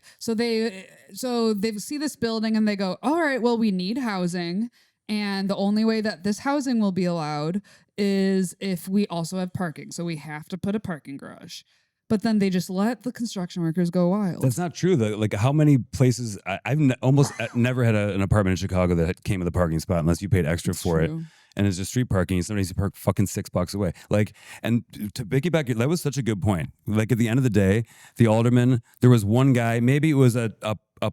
see this building and they go, all right, well, we need housing, and the only way that this housing will be allowed is if we also have parking. So we have to put a parking garage. But then they just let the construction workers go wild. That's not true though. Like how many places I've almost never had an apartment in Chicago that came with a parking spot unless you paid extra for it. True. and it's just street parking. Somebody needs to park fucking $6 away. Like, and to piggyback, that was such a good point. Like at the end of the day, the alderman, there was one guy, maybe it was a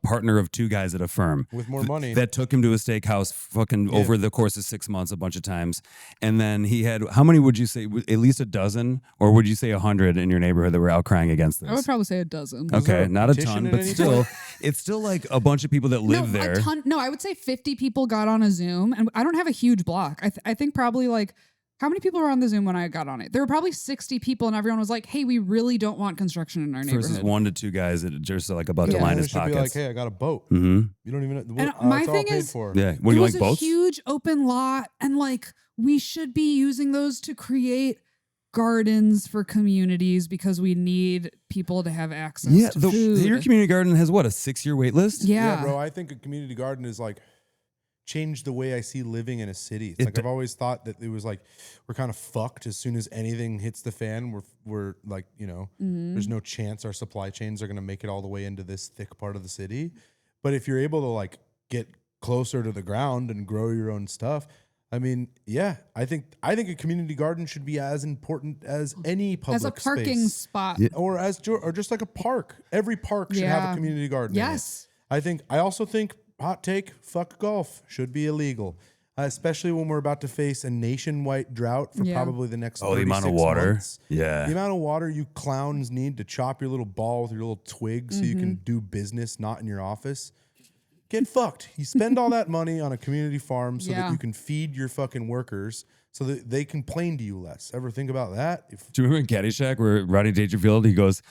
partner of two guys at a firm with more money that took him to a steakhouse fucking over the course of 6 months a bunch of times. And then he had, how many would you say, at least a dozen, or would you say 100 in your neighborhood that were out crying against this? I would probably say a dozen. Okay, not a ton, but still, it's still like a bunch of people that live there. A ton, no, I would say 50 people got on a Zoom, and I don't have a huge block. I think probably like, how many people were on the Zoom when I got on it? There were probably 60 people, and everyone was like, hey, we really don't want construction in our neighborhood. Versus 1 to 2 guys that just like about to line his pockets. Be like, hey, I got a boat. Mm-hmm. You don't even know. And my thing is, yeah, what do you like, boats? It was a huge open lot, and like we should be using those to create gardens for communities because we need people to have access to food. Your community garden has what, a 6-year wait list? Yeah, bro. I think a community garden is like changed the way I see living in a city. It's like I've always thought that it was like we're kind of fucked as soon as anything hits the fan. We're like, you know, there's no chance our supply chains are going to make it all the way into this thick part of the city. But if you're able to like get closer to the ground and grow your own stuff, I mean, yeah, I think a community garden should be as important as any public space. As a parking spot. Yeah. Or just like a park. Every park should have a community garden. Yes. I also think hot take, fuck golf should be illegal. Especially when we're about to face a nationwide drought for probably the next 36 the amount of water. Months. Yeah. The amount of water you clowns need to chop your little ball with your little twig so you can do business not in your office. Get fucked. You spend all that money on a community farm so that you can feed your fucking workers so that they complain to you less. Ever think about that? Do you remember in Caddyshack where Rodney Dangerfield, he goes,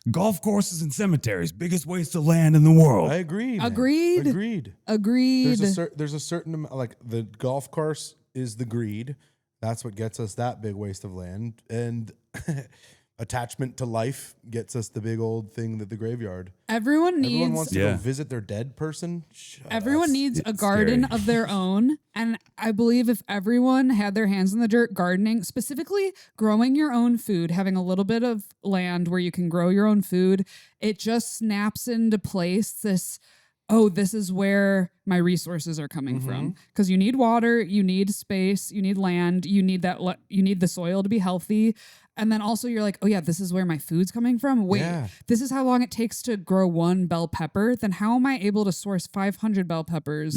golf courses and cemeteries, biggest waste of land in the world. I agree. Agreed. There's a certain amount, like the golf course is the greed. That's what gets us that big waste of land. And attachment to life gets us the big old thing that the graveyard. Everyone wants to go visit their dead person. Everyone needs a garden of their own. And I believe if everyone had their hands in the dirt gardening, specifically growing your own food, having a little bit of land where you can grow your own food, it just snaps into place this, this is where my resources are coming from. Because you need water, you need space, you need land, you need the soil to be healthy. And then also you're like, this is where my food's coming from. Wait, this is how long it takes to grow one bell pepper. Then how am I able to source 500 bell peppers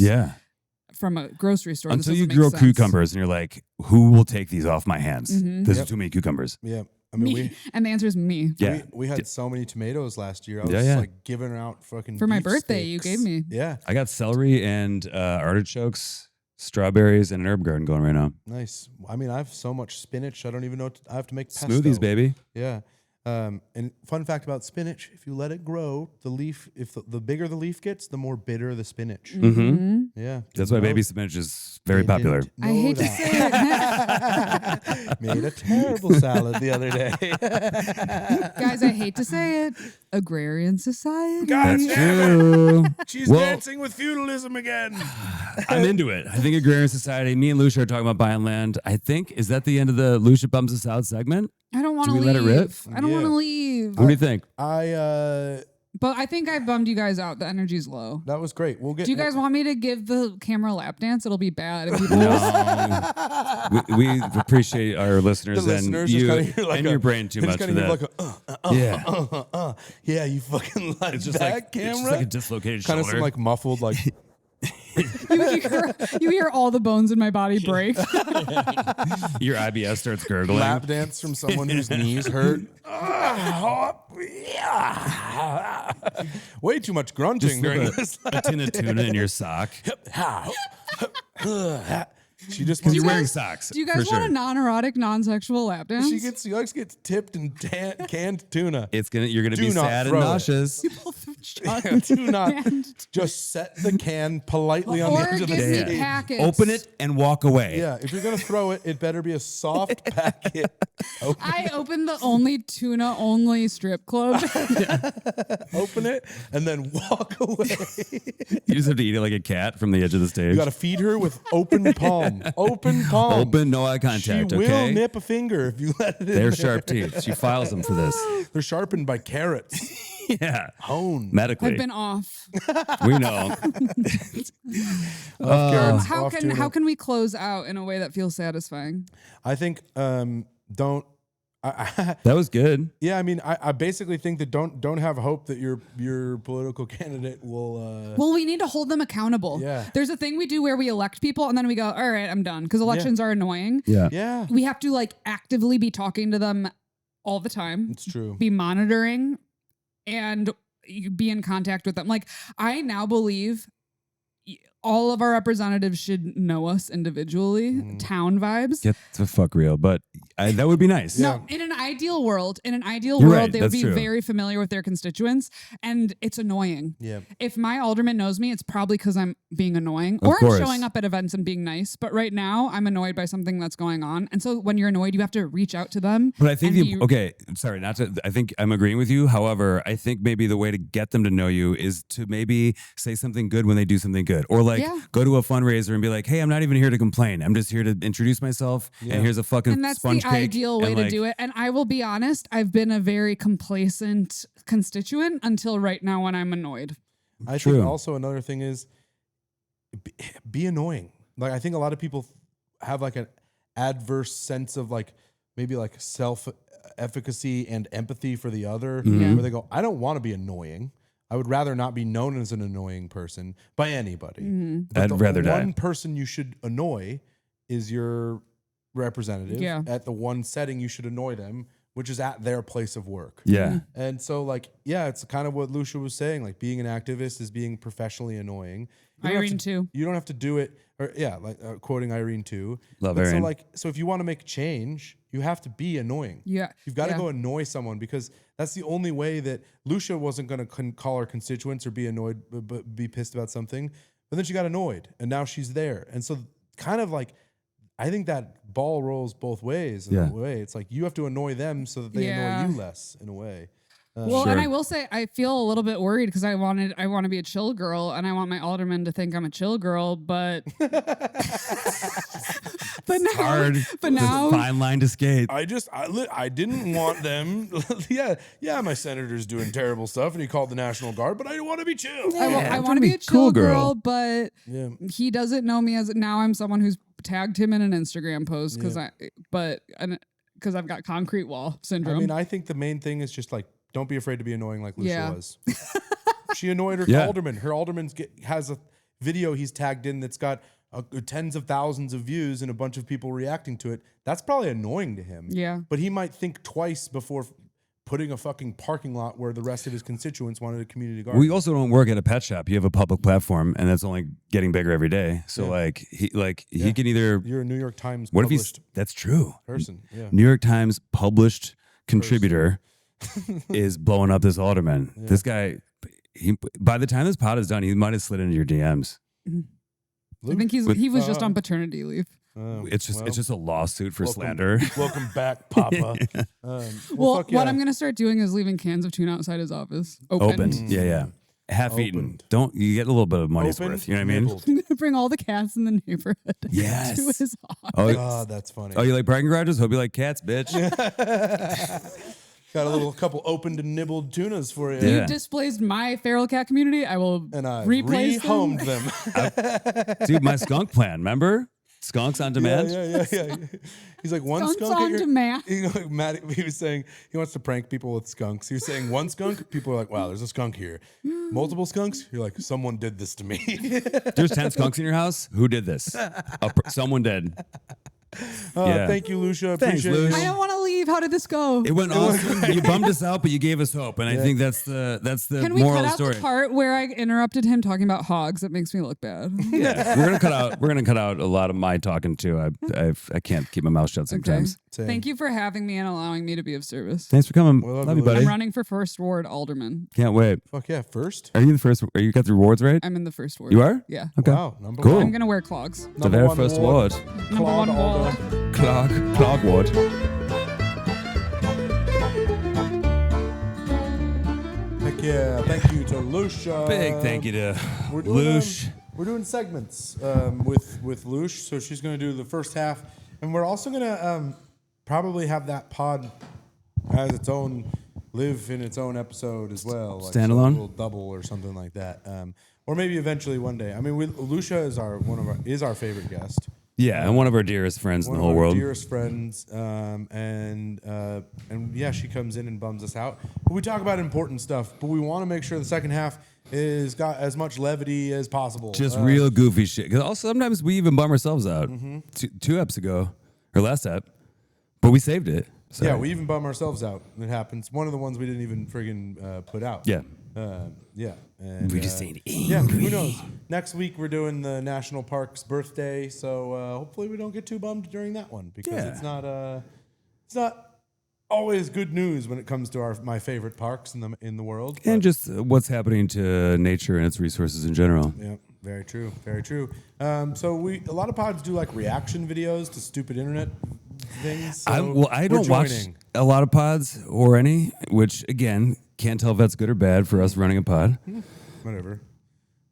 from a grocery store? Until you grow cucumbers and you're like, who will take these off my hands? This is too many cucumbers. Yeah. I mean, and the answer is me. Yeah. We had so many tomatoes last year. I was like giving out fucking for my beef birthday. steaks. You gave me. Yeah. I got celery and artichokes, strawberries, and an herb garden going right now. Nice. I mean, I have so much spinach. I don't even know. I have to make pesto. Smoothies, baby. Yeah. And fun fact about spinach: if you let it grow, the leaf, if the bigger the leaf gets, the more bitter the spinach. Yeah. That's why baby spinach is very popular. I hate to say it. Made a terrible salad the other day. Guys, I hate to say it. Agrarian society. That's true. She's dancing with feudalism again. I'm into it. I think agrarian society. Me and Lucia are talking about buying land. I think, is that the end of the Lucia Bums Us Out segment? I don't want to leave. Let it rip? I don't want to leave. What do you think? But I think I bummed you guys out. The energy's low. That was great. We'll get. Do you guys want me to give the camera a lap dance? It'll be bad. If people we appreciate our listeners, the and listeners you like and your brain too much for that. Like yeah, you fucking like it's just that like camera. It's just like a dislocated kind shoulder. of some like muffled like. you hear all the bones in my body break. Your IBS starts gurgling. Lap dance from someone whose knees hurt. Way too much grunting during this. A tin of tuna in your sock. She just Because you're wearing socks. Do you guys want a non-erotic, non-sexual lap dance? She likes to get tipped in canned tuna. You're gonna be sad and nauseous. Do not just set the can politely on the edge of the stage. Packets. Open it and walk away. Yeah, if you're gonna throw it, it better be a soft packet. I opened the only tuna-only strip club. Open it and then walk away. You just have to eat it like a cat from the edge of the stage. You got to feed her with open palm. Open palm. Open, no eye contact. She will nip a finger if you let it in. They're sharp teeth. She files them for this. They're sharpened by carrots. Yeah. Honed. Medically. I've been off. We know. How can we close out in a way that feels satisfying? I think don't. That was good. Yeah, I mean, I basically think that don't have hope that your political candidate will. Well, we need to hold them accountable. Yeah. There's a thing we do where we elect people and then we go, all right, I'm done. Because elections are annoying. Yeah. Yeah, We have to like actively be talking to them all the time. it's true. Be monitoring and be in contact with them. Like, I now believe all of our representatives should know us individually. Town vibes. Get the fuck real. But that would be nice. No, in an ideal world, You're world, right, they would that's be true. very familiar with their constituents, and it's annoying. Yeah. If my alderman knows me, it's probably because I'm being annoying Of or course. I'm showing up at events and being nice. But right now, I'm annoyed by something that's going on, and so when you're annoyed, you have to reach out to them. But I think and I think I'm agreeing with you. However, I think maybe the way to get them to know you is to maybe say something good when they do something good, or like go to a fundraiser and be like, "Hey, I'm not even here to complain. I'm just here to introduce myself, and here's a fucking And that's sponge the cake." ideal way to do it. And I will be honest, I've been a very complacent constituent until right now when I'm annoyed. I True. think also another thing is be annoying. Like I think a lot of people have like an adverse sense of like maybe like self-efficacy and empathy for the other, Mm-hmm. where they go, I don't want to be annoying. I would rather not be known as an annoying person by anybody. But I'd the rather die. one person you should annoy is your representative. Yeah. At the one setting you should annoy them, which is at their place of work. Yeah. And so, like, yeah, it's kind of what Lucia was saying. Like, being an activist is being professionally annoying. You don't have Irene to- too. You don't have to do it, or like quoting Irene too. Love But Irene. So if you want to make change, you have to be annoying. Yeah. You've got to Yeah. go annoy someone, because that's the only way that Lucia wasn't going to call her constituents or be annoyed, but be pissed about something. But then she got annoyed, and now she's there. And so, kind of like, I think that ball rolls both ways. In a way, it's like you have to annoy them so that they annoy you less. In a way. Well, Sure. and I will say I feel a little bit worried because I want to be a chill girl, and I want my alderman to think I'm a chill girl, but but now, Hard. but There's now, a fine line to skate. I didn't want them. yeah, my senator's doing terrible stuff, and he called the National Guard, but I want to be chill. I want to be a chill cool girl, girl. but Yeah. he doesn't know me as now. I'm someone who's tagged him in an Instagram post because I've got concrete wall syndrome. I mean, I think the main thing is just like, don't be afraid to be annoying like Lucia Yeah. was. She annoyed her Yeah. alderman. Her alderman has a video he's tagged in that's got tens of thousands of views and a bunch of people reacting to it. That's probably annoying to him. Yeah. But he might think twice before putting a fucking parking lot where the rest of his constituents wanted a community garden. We also don't work at a pet shop. You have a public platform, and that's only getting bigger every day. So he can either. You're a New York Times What if published he's? That's true. person. Yeah. New York Times published contributor is blowing up this alderman. Yeah. This guy, by the time this pod is done, he might have slid into your DMs. I think he was just on paternity leave. It's just a lawsuit for welcome- slander. Welcome back, Papa. Well, fuck what yeah. I'm gonna start doing is leaving cans of tuna outside his office opened. Opened. Yeah. Half eaten. Opened. Don't you get a little bit of money's Opened, worth? You know what I mean? nibbled. I'm gonna bring all the cats in the neighborhood Yes. to his office. Oh, God, that's funny. you like parking garages? Hope you like cats, bitch. Got a couple opened and nibbled tunas for you. Yeah. You displaced my feral cat community. I will And I replace them. rehomed them. Dude, my skunk plan, remember? Skunks on demand? Yeah. He's like, one Skunks skunk at on your- demand. Matty, he was saying he wants to prank people with skunks. He was saying one skunk, people are like, wow, there's a skunk here. Multiple skunks, you're like, someone did this to me. There's 10 skunks in your house? Who did this? Someone did. Yeah. Thank you, Lucia. Thanks, Appreciate Luce. I don't want to leave. How did this go? It went awesome. You bummed us out, but you gave us hope. And I think that's the Can we moral cut of the out story. the part where I interrupted him talking about hogs? That makes me look bad. Yeah. We're gonna cut out a lot of my talking too. I can't keep my mouth shut sometimes. Same. Thank you for having me and allowing me to be of service. Thanks for coming. Well, Love you, buddy. I'm running for first ward alderman. Can't wait. Fuck yeah, first? Are you the first? Are you got the rewards right? I'm in the first ward. You are? Yeah. Okay. Wow, number Cool. one. I'm gonna wear clogs. The very one first ward. ward. Number one ward. Clog ward. Heck yeah, thank you to Lucia. Big thank you to We're doing, Lush. we're doing segments with Lush, so she's going to do the first half, and we're also going to probably have that pod as its own live in its own episode as well. Like Standalone? a little double or something like that. Or maybe eventually one day. I mean, Lucia is our favorite guest. Yeah, and one of our dearest friends in the whole One of our world. dearest friends, and yeah, she comes in and bums us out. But we talk about important stuff. But we want to make sure the second half is got as much levity as possible. Just real goofy shit. Because also sometimes we even bum ourselves out. Two eps ago, or last ep, but we saved it. So. Yeah, we even bum ourselves out. It happens. One of the ones we didn't even friggin' put out. Yeah. Yeah. And, We just ain't yeah, angry. who knows? Next week we're doing the National Park's birthday, so hopefully we don't get too bummed during that one because it's not always good news when it comes to my favorite parks in the world. And just what's happening to nature and its resources in general. Yeah, very true, very true. So a lot of pods do like reaction videos to stupid internet things. So I don't watch a lot of pods or any, which again can't tell if that's good or bad for us running a pod. Whatever.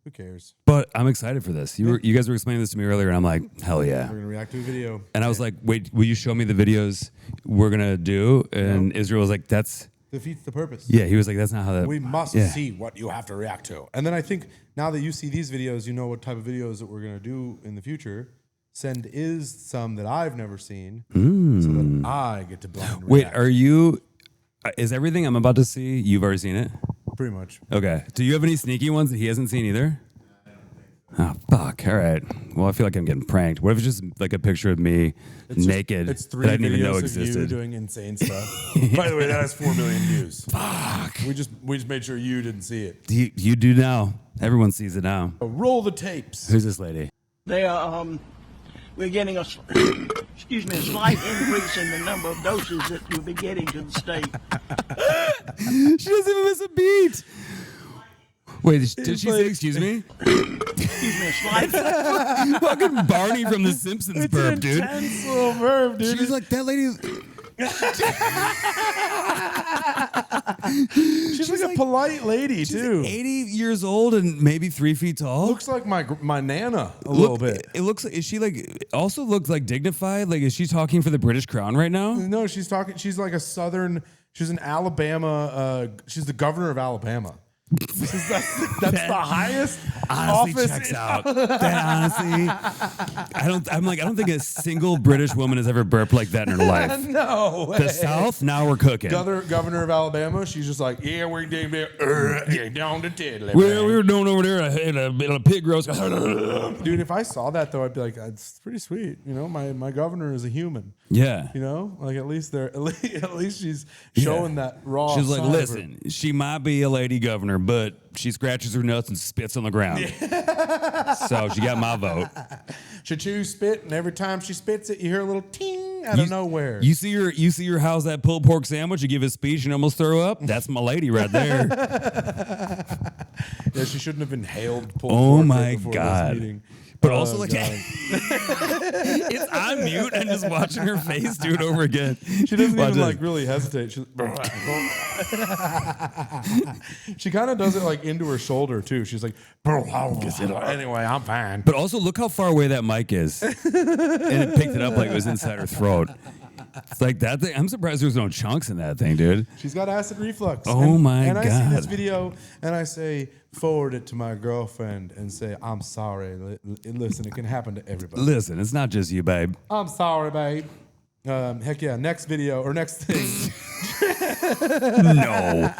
Who cares? But I'm excited for this. You guys were explaining this to me earlier, and I'm like, hell yeah. We're gonna react to a video. And I was like, wait, will you show me the videos we're gonna do? And Israel was like, that's Defeats the purpose. yeah. He was like, that's not how that. We must yeah. see what you have to react to. And then I think now that you see these videos, you know what type of videos that we're gonna do in the future. Send some that I've never seen, so that I get to blind Wait, react. is everything I'm about to see, you've already seen it? Pretty much. Okay. Do you have any sneaky ones that he hasn't seen either? Oh, fuck. All right. Well, I feel like I'm getting pranked. What if it's just like a picture of me naked It's 3 that I didn't even know videos of existed? you doing insane stuff. By the way, that has 4 million views. Fuck. We just made sure you didn't see it. You do now. Everyone sees it now. Roll the tapes. Who's this lady? They are, we're getting a slight increase in the number of doses that we'll be getting to the state. She doesn't even miss a beat. Wait, did she say excuse me? Excuse me, a slight. Fucking Barney from The Simpsons burp, dude. Intense little verb, dude. She's like, that lady. She's like a polite lady too. 80 years old and maybe 3 feet tall. Looks like my nana a little bit. It looks like, is she like, also looks like dignified? Like, is she talking for the British Crown right now? No, she's like a southern. She's an Alabama. She's the governor of Alabama. That's the highest Honestly, office. checks out. That honestly, I don't think a single British woman has ever burped like that in her life. No way. The South, now we're cooking. Governor of Alabama. She's just like, yeah, we're down to tiddly. We were doing over there in a pig roast. Dude, if I saw that though, I'd be like, it's pretty sweet. You know, my governor is a human. Yeah. You know, like at least she's showing that raw. She's like, side of her. listen, she might be a lady governor, but she scratches her nuts and spits on the ground. So she got my vote. She chews spit, and every time she spits it, you hear a little ting out of nowhere. You see her how's that pulled pork sandwich? You give a speech and almost throw up? That's my lady right there. Yeah, she shouldn't have inhaled pulled Oh pork my before God. this meeting. But also, like, God. it's on mute and just watching her face do it over again. She doesn't Watch even it. like really hesitate. She kind of does it like into her shoulder too. She's like, anyway, I'm fine. But also, look how far away that mic is. And it picked it up like it was inside her throat. It's like that thing. I'm surprised there's no chunks in that thing, dude. She's got acid reflux. Oh my And I see this God. video and I say, forward it to my girlfriend and say, I'm sorry. Listen, it can happen to everybody. Listen, it's not just you, babe. I'm sorry, babe. Heck yeah, next video or next thing. No.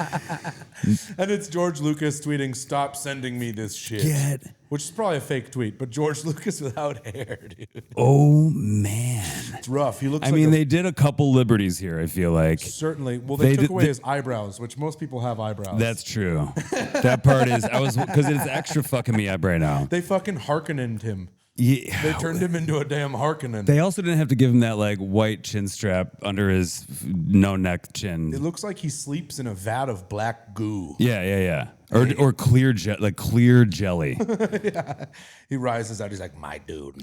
And it's George Lucas tweeting, stop sending me this shit. Get. Which is probably a fake tweet, but George Lucas without hair, dude. Oh, man. It's rough. He looks I like mean, they did a couple liberties here, I feel like. certainly. Well, they took did- away his eyebrows, which most people have eyebrows. That's true. That part is, because it's extra fucking me up right now. They fucking Harkonnened him. Yeah. They turned him into a damn Harkonnen. They also didn't have to give him that like white chin strap under his no neck chin. It looks like he sleeps in a vat of black goo. Yeah. Or clear jelly. Yeah. He rises out. He's like, my dude,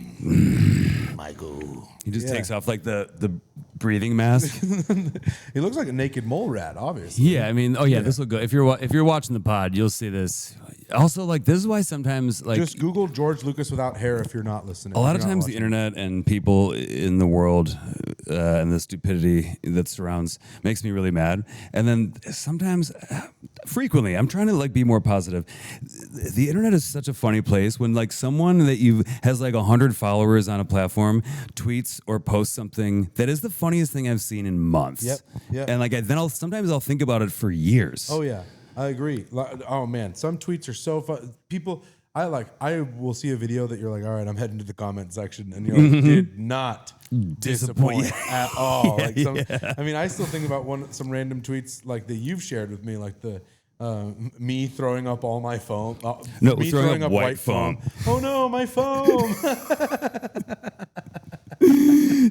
my goo. He just takes off like the breathing mask. He looks like a naked mole rat, obviously. Yeah, I mean, this will go. If you're watching the pod, you'll see this. Also, like this is why sometimes like Just Google George Lucas without hair if you're not listening. a lot if of you're not times the watching. internet and people in the world and the stupidity that surrounds makes me really mad. And then sometimes, frequently, I'm trying to like be more positive. The internet is such a funny place when like someone that you has like 100 followers on a platform tweets or posts something that is the funniest thing I've seen in months. Yep. And like sometimes I'll think about it for years. Oh yeah, I agree. Oh man, some tweets are so fun. People, I will see a video that you're like, all right, I'm heading to the comment section, and you're like, did not disappoint at all. I mean, I still think about some random tweets like that you've shared with me, like the me throwing up all my foam. Me throwing up white foam. Oh no, my foam!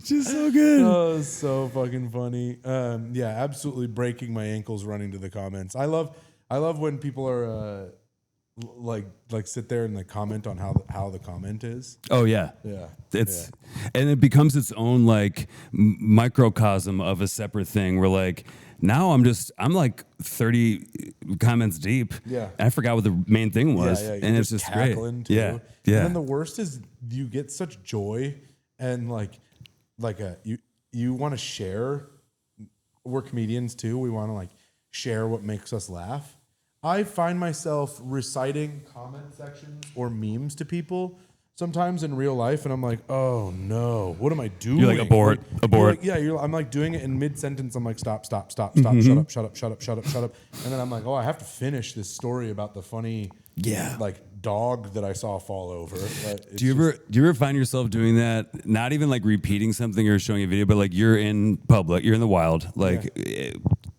Just so good. Oh, so fucking funny. Yeah, absolutely breaking my ankles running to the comments. I love when people are like sit there and like comment on how the comment is. Oh yeah. And it becomes its own like microcosm of a separate thing where like now I'm like 30 comments deep. Yeah. And I forgot what the main thing was. Yeah, and it's just great. Too. Yeah. And then the worst is you get such joy and you want to share. We're comedians too. We want to like share what makes us laugh. I find myself reciting comment sections or memes to people sometimes in real life, and I'm like, oh no, what am I doing? You're like, abort. Like, I'm like doing it in mid-sentence. I'm like, stop, shut up. And then I'm like, oh, I have to finish this story about the funny like dog that I saw fall over. Do you ever find yourself doing that? Not even like repeating something or showing a video, but like you're in public, you're in the wild, like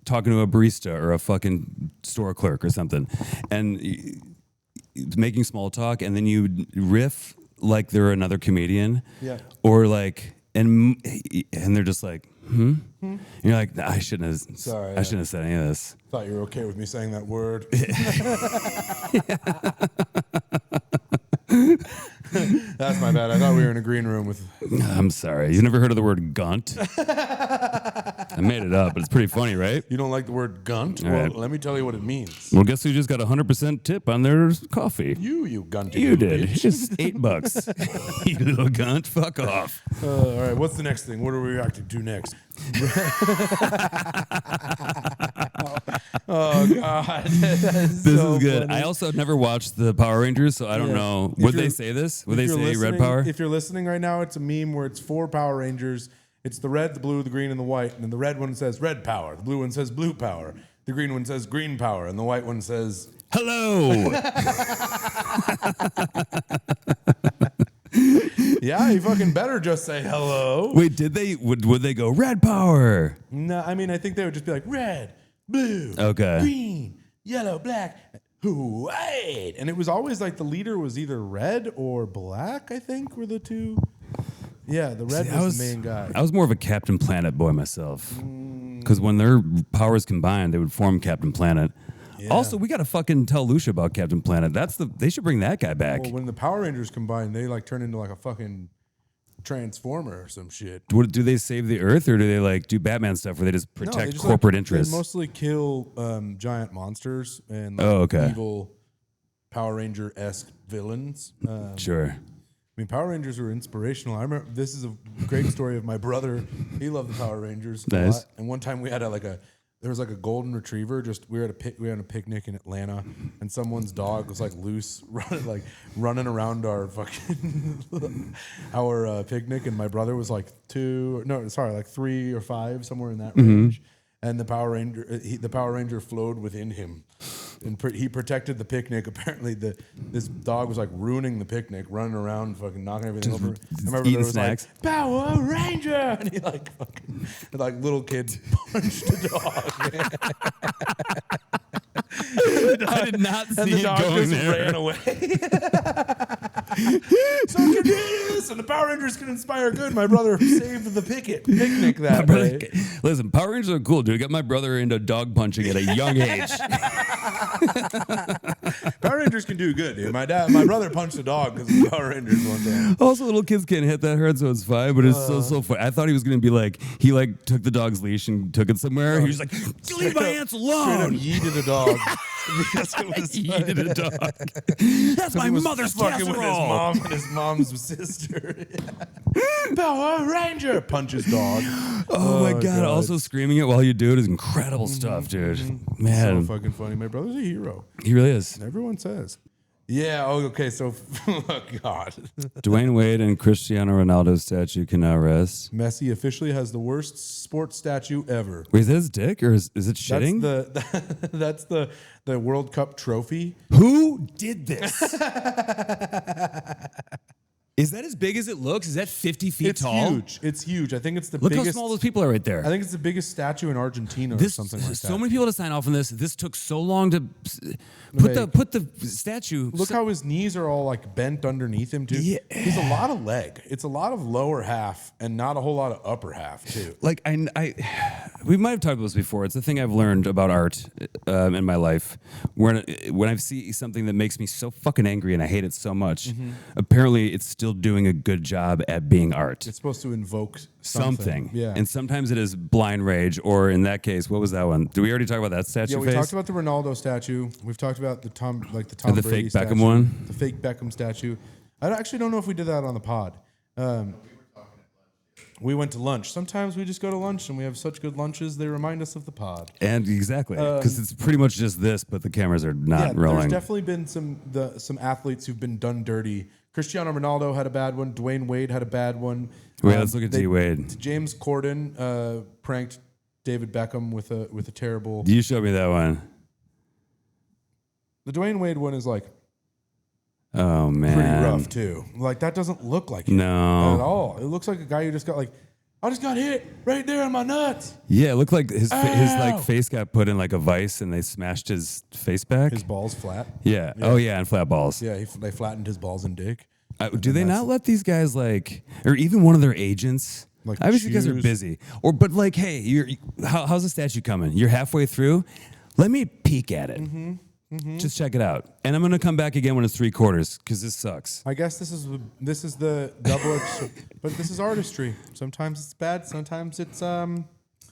talking to a barista or a fucking store clerk or something, and making small talk, and then you riff like they're another comedian, or like, and they're just like, And you're like, I shouldn't have. Sorry, I shouldn't have said any of this. Thought you were okay with me saying that word. That's my bad. I thought we were in a green room with. I'm sorry. You never heard of the word gunt? I made it up, but it's pretty funny, right? You don't like the word gunt? All well, right. Let me tell you what it means. Well, guess who just got 100% tip on their coffee? You gunty. You did. Just $8. You little gunt. Fuck off. All right. What's the next thing? What are we reacting to next? Oh God, this is good. Funny. I also never watched the Power Rangers, so I don't know. Would they say this? Would they say red power? If you're listening right now, it's a meme where it's 4 Power Rangers. It's the red, the blue, the green, and the white. And then the red one says red power. The blue one says blue power. The green one says green power, and the white one says hello. Yeah, you fucking better just say hello. Wait, would they go red power? No, I mean I think they would just be like red, blue, okay, green, yellow, black, white. And it was always like the leader was either red or black, I think were the two. Yeah, the red was the main guy. I was more of a Captain Planet boy myself. Because when their powers combined, they would form Captain Planet. Yeah. Also, we got to fucking tell Lucia about Captain Planet. They should bring that guy back. Well, when the Power Rangers combine, they like turn into like a fucking transformer or some shit. Do they save the Earth, or do they like do Batman stuff where they just protect corporate interests? They mostly kill giant monsters and like, evil Power Ranger-esque villains. Sure. I mean, Power Rangers were inspirational. I remember this is a great story of my brother. He loved the Power Rangers a lot. And one time we had there was like a golden retriever. We were on a picnic in Atlanta, and someone's dog was like loose, running around our fucking our picnic, and my brother was like 3 or 5, somewhere in that range. And the Power Ranger flowed within him, and he protected the picnic. Apparently, this dog was like ruining the picnic, running around, fucking knocking everything over. I remember there was snacks. Like Power Ranger, and he little kids punched the dog. I did not see the dog going just there. ran away. So can do this, and the Power Rangers can inspire good. My brother saved the picnic that day. Listen, Power Rangers are cool, dude. I got my brother into dog punching at a young age. Power Rangers can do good, dude. My brother punched a dog because of Power Rangers one time. Also, little kids can't hit that hard, so it's fine. But it's so funny. I thought he was gonna be like he like took the dog's leash and took it somewhere. He was like, "Leave my ants alone." Straight up yeeted a dog. Because it was Yeeted a dog. That's my mother's fucking casserole. with his mom's sister. Power Ranger punches dog. Oh my god! Also screaming it while you do it is incredible stuff, dude. Man, So fucking funny. My brother's a hero. he really is. Everyone says. Yeah. Oh, okay. So, oh God. Dwayne Wade and Cristiano Ronaldo statue can now rest. Messi officially has the worst sports statue ever. Wait, is that his dick or is it shitting? That's the World Cup trophy. Who did this? Is that as big as it looks? Is that 50 feet It's tall? huge. It's huge. I think it's the Look biggest. how small those people are right there. I think it's the biggest statue in Argentina or something like that. So many people to sign off on this. This took so long to put the statue. Look how his knees are all like bent underneath him too. Yeah. He's a lot of leg. It's a lot of lower half and not a whole lot of upper half too. Like we might have talked about this before. It's a thing I've learned about art in my life. When I see something that makes me so fucking angry and I hate it so much, apparently it's still doing a good job at being art. It's supposed to invoke something. Yeah. And sometimes it is blind rage, or in that case, what was that one? Did we already talk about that statue? Yeah, we face? talked about the Ronaldo statue. We've talked about the Tom the Brady fake Beckham statue, one? the fake Beckham statue. I actually don't know if we did that on the pod. We went to lunch. Sometimes we just go to lunch and we have such good lunches, they remind us of the pod. And exactly, because it's pretty much just this, but the cameras are not rolling. There's definitely been some athletes who've been done dirty. Cristiano Ronaldo had a bad one. Dwayne Wade had a bad one. Wait, let's look at D Wade. James Corden pranked David Beckham with a terrible. You showed me that one. The Dwayne Wade one is like Oh man, pretty rough too. Like that doesn't look like him No. at all. It looks like a guy who just got I just got hit right there in my nuts. Yeah, it looked like his like face got put in like a vice and they smashed his face back. His balls flat. Yeah. Oh yeah, and flat balls. Yeah, they flattened his balls and dick. Do they not let these guys or even one of their agents? Like obviously, you guys are choose? busy. But hey, how's the statue coming? You're halfway through. Let me peek at it. Just check it out, and I'm gonna come back again when it's 3/4 because this sucks. I guess this is the double, but this is artistry. Sometimes it's bad. Sometimes it's That's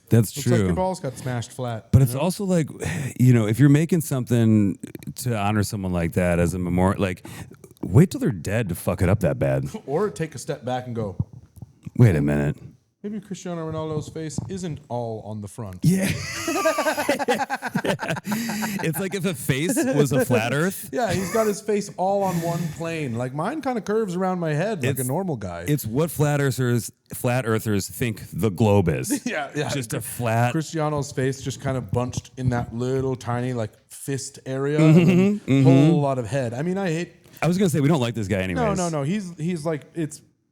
looks true. like your balls got smashed flat. But it's also like, if you're making something to honor someone like that as a memorial, like, wait till they're dead to fuck it up that bad. Or take a step back and go, Wait a minute. maybe Cristiano Ronaldo's face isn't all on the front. Yeah. It's like if a face was a flat Earth. Yeah, he's got his face all on one plane. Like mine kind of curves around my head like a normal guy. It's what flat earthers think the globe is. Yeah. Just a flat. Cristiano's face just kind of bunched in that little tiny like fist area, and then whole lot of head. I mean, I was gonna say we don't like this guy anyways. No. He's like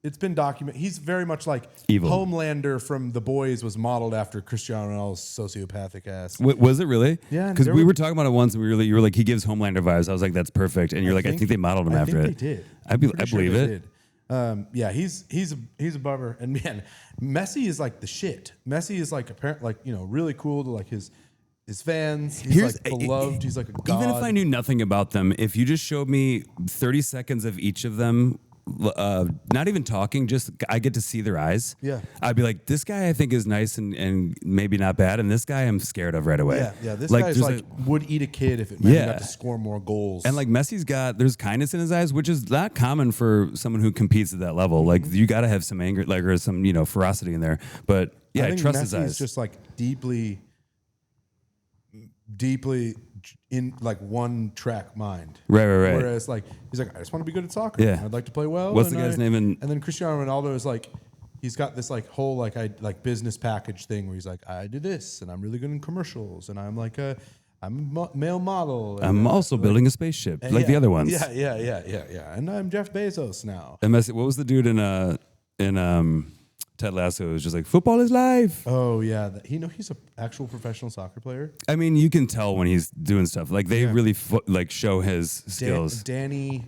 it's been documented. He's very much like Evil. Homelander from The Boys was modeled after Cristiano Ronaldo's sociopathic ass. Was it really? Yeah, Because we were talking about it once, and you were like, he gives Homelander vibes. I was like, that's perfect. And you're like, I think they modeled him after it. I think they did. I believe it. Yeah, he's a bummer. And man, Messi is like the shit. Messi is like apparently really cool to like his fans. He's like beloved. He's like a god. Even if I knew nothing about them, if you just showed me 30 seconds of each of them, not even talking, just I get to see their eyes. Yeah. I'd be like, this guy I think is nice and maybe not bad, and this guy I'm scared of right away. Yeah. This guy's like would eat a kid if it meant he got to score more goals. And like Messi's there's kindness in his eyes, which is not common for someone who competes at that level. Like you got to have some anger, like or some ferocity in there. But yeah, I think trust Messi his eyes. is just like deeply in like one track mind. Right. Whereas like he's like, I just want to be good at soccer. Yeah. I'd like to play well. What's the guy's name? And then Cristiano Ronaldo is like, he's got this like whole like business package thing where he's like, I do this and I'm really good in commercials and I'm like I'm a male model. And I'm also building a spaceship like the other ones. Yeah. And I'm Jeff Bezos now. And Messi, what was the dude in Ted Lasso? It was just like, football is life. Oh yeah, he's an actual professional soccer player. I mean, you can tell when he's doing stuff. Like they really show his skills. Danny,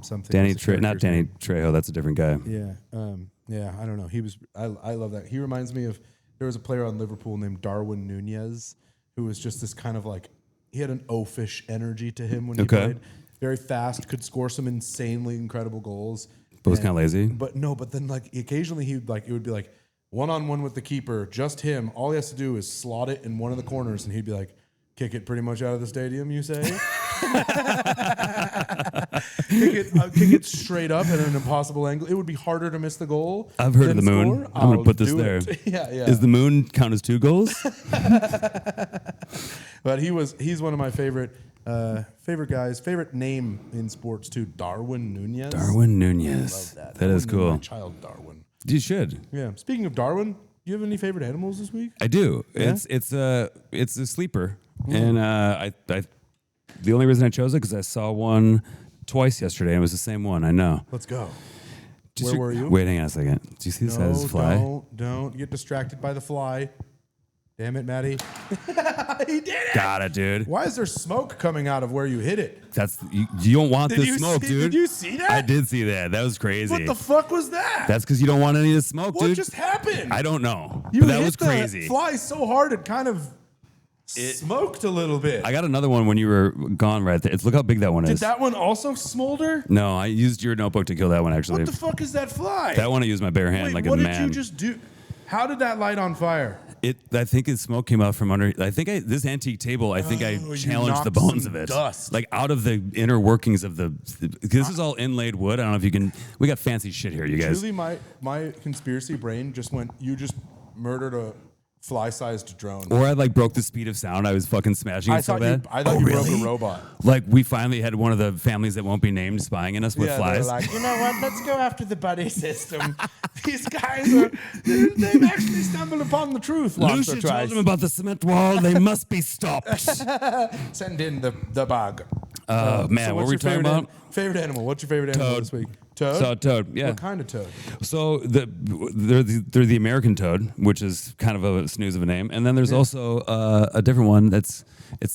something. Danny not Danny Trejo. That's a different guy. Yeah. I don't know. He was. I love that. He reminds me of there was a player on Liverpool named Darwin Nunez who was just this kind of like an oafish energy to him when he played. Very fast, could score some insanely incredible goals. But was kind of lazy. But then like occasionally it would be like 1-on-1 with the keeper, just him. All he has to do is slot it in one of the corners, and he'd be like, kick it pretty much out of the stadium, you say? kick it straight up at an impossible angle. It would be harder to miss the goal. I've heard of the moon. I'm going to put this there. Yeah. Is the moon count as 2 goals? But he's one of my favorite guys. Favorite name in sports too, Darwin Nunez. Darwin Nunez. Love that. That is cool. My child Darwin. You should. Yeah. Speaking of Darwin, do you have any favorite animals this week? I do. Yeah? It's a sleeper, and I the only reason I chose it because I saw one twice yesterday, and it was the same one. I know. Let's go. Where were you? Wait, hang on a second. Do you see this guy's fly? Don't get distracted by the fly. Damn it, Matty. He did it. Got it, dude. Why is there smoke coming out of where you hit it? You don't want this smoke, dude. Did you see that? I did see that. That was crazy. What the fuck was that? That's because you don't want any of the smoke, what dude. just happened? I don't know. You But that hit was crazy. The fly so hard it kind of smoked a little bit. I got another one when you were gone right there. Look how big that one is. Did that one also smolder? No, I used your notebook to kill that one, actually. What the fuck is that fly? That one I used my bare hand like a man. What did you just do? How did that light on fire? I think the smoke came out from under. I think this antique table. I think I challenged the bones of it, dust. like out of the inner workings of the. This is all inlaid wood. I don't know if you can. We got fancy shit here, you guys. Truly, my conspiracy brain just went. You just murdered a fly-sized drone. Or I like broke the speed of sound. I was fucking smashing it so bad. I thought you broke a robot. Like we finally had one of the families that won't be named spying on us with flies. They're like, you know what? Let's go after the buddy system. These guys they've actually stumbled upon the truth once or Lucia twice. told them about the cement wall. They must be stopped. Send in the bug. Man, so what were we talking about? Favorite animal. What's your favorite animal this week? Toad? Saw a toad, yeah. What kind of toad? So they're the American toad, which is kind of a snooze of a name, and then there's also a different one it's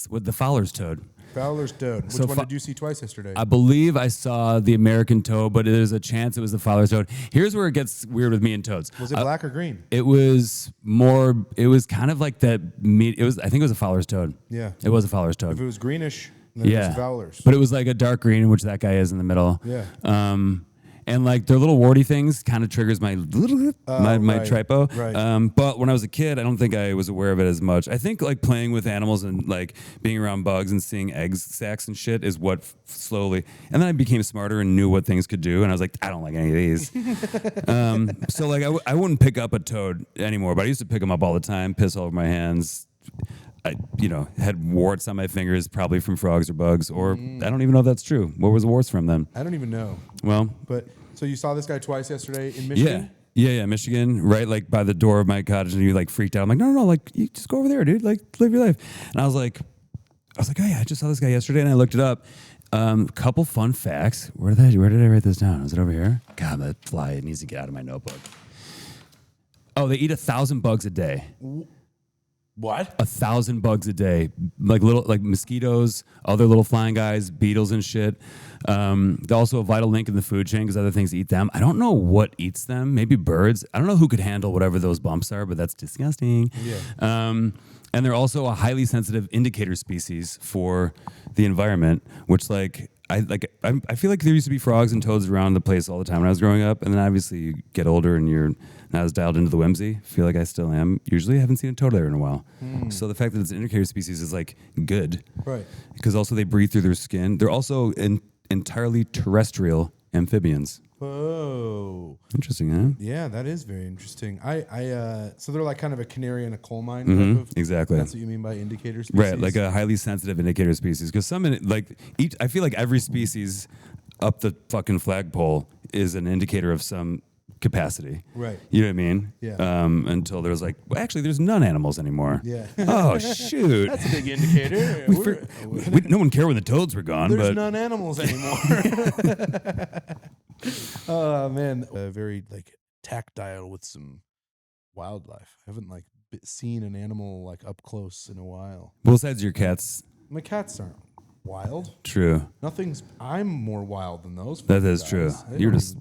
with the Fowler's toad. Fowler's toad. Which one did you see twice yesterday? I believe I saw the American toad, but there's a chance it was the Fowler's toad. Here's where it gets weird with me and toads. Was it black or green? It was more. It was kind of like that. I think it was a Fowler's toad. Yeah. It was a Fowler's toad. If it was greenish, then it was Fowler's. But it was like a dark green, in which that guy is in the middle. Yeah. And like their little warty things kind of triggers my my tripo. Right. But when I was a kid, I don't think I was aware of it as much. I think like playing with animals and like being around bugs and seeing eggs sacs and shit is what slowly. And then I became smarter and knew what things could do. And I was like, I don't like any of these. So like I wouldn't pick up a toad anymore. But I used to pick them up all the time, piss all over my hands. I had warts on my fingers, probably from frogs or bugs, or I don't even know if that's true. What was the warts from then? I don't even know. Well, but so you saw this guy twice yesterday in Michigan? Yeah, Michigan, right, like by the door of my cottage, and you like freaked out. I'm like, no, like you just go over there, dude, like live your life. And I was like, oh yeah, I just saw this guy yesterday, and I looked it up. Couple fun facts. Where did I write this down? Is it over here? God, that fly needs to get out of my notebook. Oh, they eat 1,000 bugs a day. What? 1,000 bugs a day, like mosquitoes, other little flying guys, beetles and shit. They're also a vital link in the food chain because other things eat them. I don't know what eats them. Maybe birds. I don't know who could handle whatever those bumps are, but that's disgusting. Yeah. And they're also a highly sensitive indicator species for the environment, which I feel like there used to be frogs and toads around the place all the time when I was growing up, and then obviously you get older and you're not as dialed into the whimsy. I feel like I still am. Usually I haven't seen a toad there in a while. So the fact that it's an indicator species is like good. Right. Because also they breathe through their skin. They're also entirely terrestrial amphibians. Oh. Interesting, huh? Yeah, that is very interesting. So they're like kind of a canary in a coal mine type of. Exactly. That's what you mean by indicator species? Right, like a highly sensitive indicator species. Because I feel like every species up the fucking flagpole is an indicator of some capacity. Right. You know what I mean? Yeah. Until there's actually there's none animals anymore. Yeah. Oh shoot. That's a big indicator. No one cared when the toads were gone. There's but none animals anymore. Oh man, very tactile with some wildlife. I haven't seen an animal up close in a while. Well, besides your cats. My cats aren't wild. True. I'm more wild than those. That is guys. true. They You're don't just.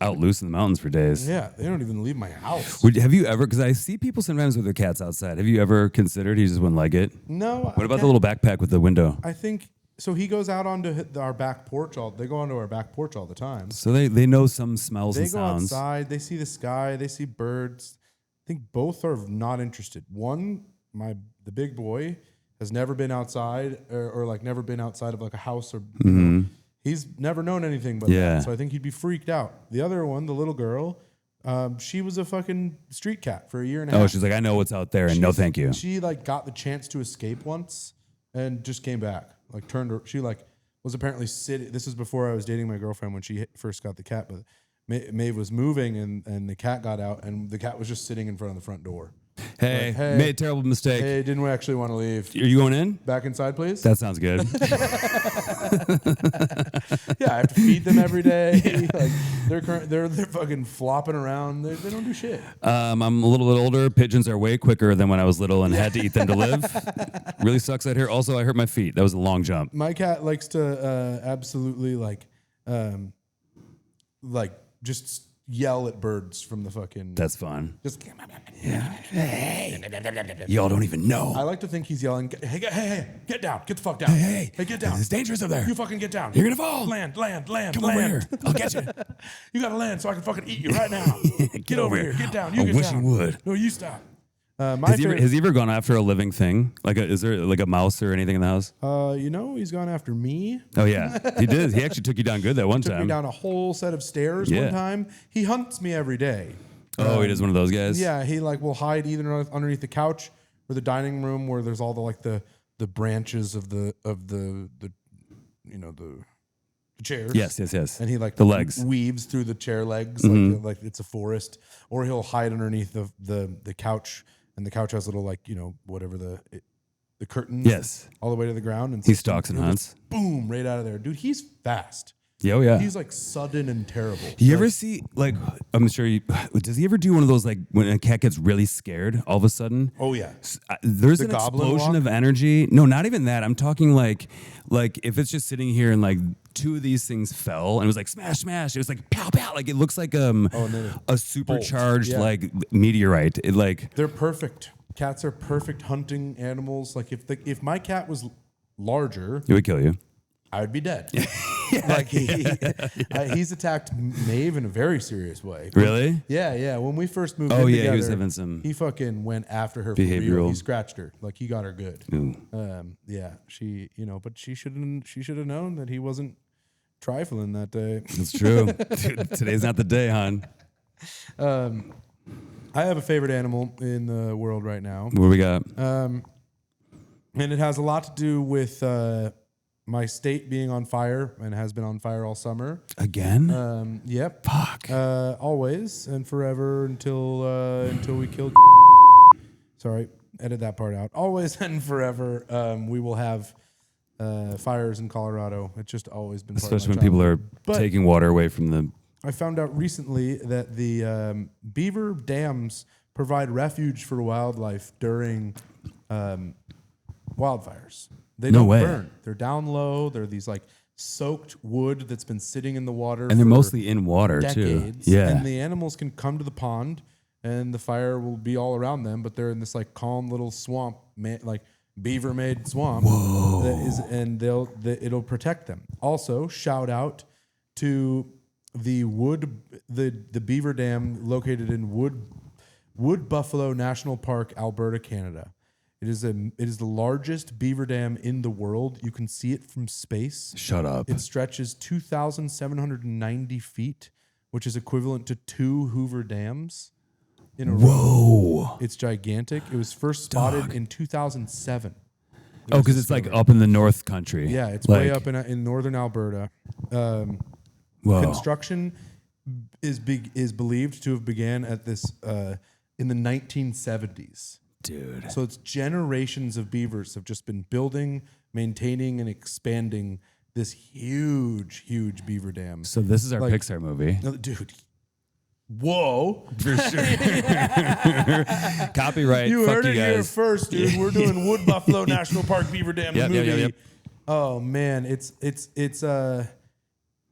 out loose in the mountains for days. Yeah, they don't even leave my house. Have you ever? Because I see people sometimes with their cats outside. Have you ever considered he just wouldn't like it? No. What about the little backpack with the window? I think so. He goes out onto our back porch. They go onto our back porch all the time. So they know some smells and They go sounds. outside. They see the sky. They see birds. I think both are not interested. One, the big boy has never been outside or like never been outside of like a house or you know, he's never known anything but that. So I think he'd be freaked out. The other one, the little girl, she was a fucking street cat for a year and a half. Oh, she's like, I know what's out there, and no, thank you. She like got the chance to escape once and just came back. Like turned her. She like was apparently sitting. This is before I was dating my girlfriend when she first got the cat. But Maeve was moving and the cat got out and the cat was just sitting in front of the front door. Hey, Like, made a terrible mistake. Hey, didn't actually want to leave. Are you going in? Back inside, please. That sounds good. Yeah, I have to feed them every day. Like they're fucking flopping around. They don't do shit. I'm a little bit older. Pigeons are way quicker than when I was little and had to eat them to live. Really sucks out here. Also, I hurt my feet. That was a long jump. My cat likes to absolutely just yell at birds from the fucking. That's fun. Just. Y'all don't even know. I like to think he's yelling, hey, get down. Get the fuck down. Hey, get down. It's dangerous up there. You fucking get down. You're gonna fall. Land. Come over here. I'll get you. You gotta land so I can fucking eat you right now. Get over here. Get down. You I get wish down. you would. No, you stop. Has he ever gone after a living thing? Is there like a mouse or anything in the house? He's gone after me. Oh yeah, he did. He actually took you down good that one Took me time. down a whole set of stairs one time. He hunts me every day. Oh, he does one of those guys. Yeah, he will hide either underneath the couch or the dining room where there's all the branches of the chairs. Yes. And he the legs weaves through the chair legs like it's a forest, or he'll hide underneath the couch, and the couch has little whatever the curtains. Yes, all the way to the ground, and he stalks and hunts. Boom, right out of there, dude. He's fast. Oh yeah, he's like sudden and terrible. You ever see I'm sure does he ever do one of those when a cat gets really scared all of a sudden? Oh yeah, there's an explosion of energy. No, not even that. I'm talking like if it's just sitting here and two of these things fell and it was like smash. It was like pow pow. Like it looks like a supercharged meteorite. They're perfect. Cats are perfect hunting animals. Like if my cat was larger, it would kill you. I would be dead. He's attacked Maeve in a very serious way. Really? Yeah. When we first moved in together, he was having some. He fucking went after her behavioral. For real. He scratched her. He got her good. Ooh. She, but she should have known that he wasn't trifling that day. That's true. Dude, today's not the day, hon. I have a favorite animal in the world right now. What we got? And it has a lot to do with my state being on fire, and has been on fire all summer. Again? Yep. Fuck. Always and forever until we kill. Sorry, edit that part out. Always and forever, we will have fires in Colorado. It's just always been. Especially when people are taking water away from the. I found out recently that the Beaver dams provide refuge for wildlife during wildfires. They don't burn. They're down low. They're these soaked wood that's been sitting in the water. And they're mostly in water decades, too. Yeah. And the animals can come to the pond and the fire will be all around them, but they're in this calm little swamp, beaver made swamp. Whoa. It'll protect them. Also, shout out to the beaver dam located in Wood Buffalo National Park, Alberta, Canada. It is the largest beaver dam in the world. You can see it from space. Shut up. It stretches 2,790 feet, which is equivalent to 2 Hoover dams in a row. Whoa. It's gigantic. It was first spotted in 2007. Because it's up in the North Country. Yeah, it's way up in northern Alberta. Whoa. Construction is believed to have began at this in the 1970s. Dude. So it's generations of beavers have just been building, maintaining, and expanding this huge beaver dam. So this is our Pixar movie. Dude. Whoa. For sure. Copyright. You Fuck heard it guys. here first, dude. We're doing Wood Buffalo National Park Beaver Dam movie. Yep. Oh man, it's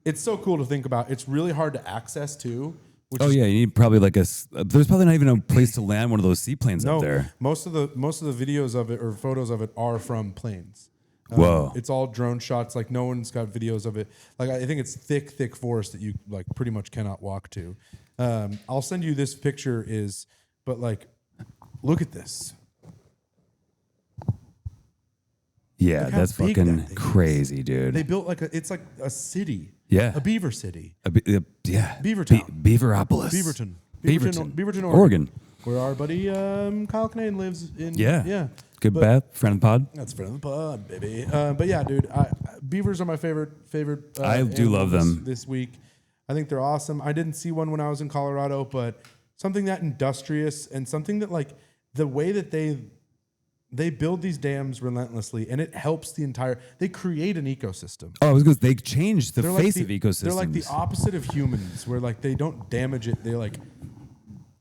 it's so cool to think about. It's really hard to access too. Oh yeah, you need probably like there's probably not even a place to land one of those seaplanes up there. Most of the videos of it or photos of it are from planes. Whoa. It's all drone shots. Like no one's got videos of it. Like I think it's thick forest that you like pretty much cannot walk to. I'll send you this picture but like, look at this. Yeah, that's fucking crazy, dude. They built it's like a city. Yeah. A beaver city. Yeah. Beavertown. Beaveropolis. Beaverton, Oregon. Where our buddy Kyle Kinane lives in. Yeah. Good bath, friend of the pod. That's friend of the pod, baby. But yeah, dude, beavers are my favorite. I do love them this week. I think they're awesome. I didn't see one when I was in Colorado, but something that industrious and something that like the way that they build these dams relentlessly, and it helps they create an ecosystem. Oh, it was because they changed the face of ecosystems. They're like the opposite of humans, where like they don't damage it, they like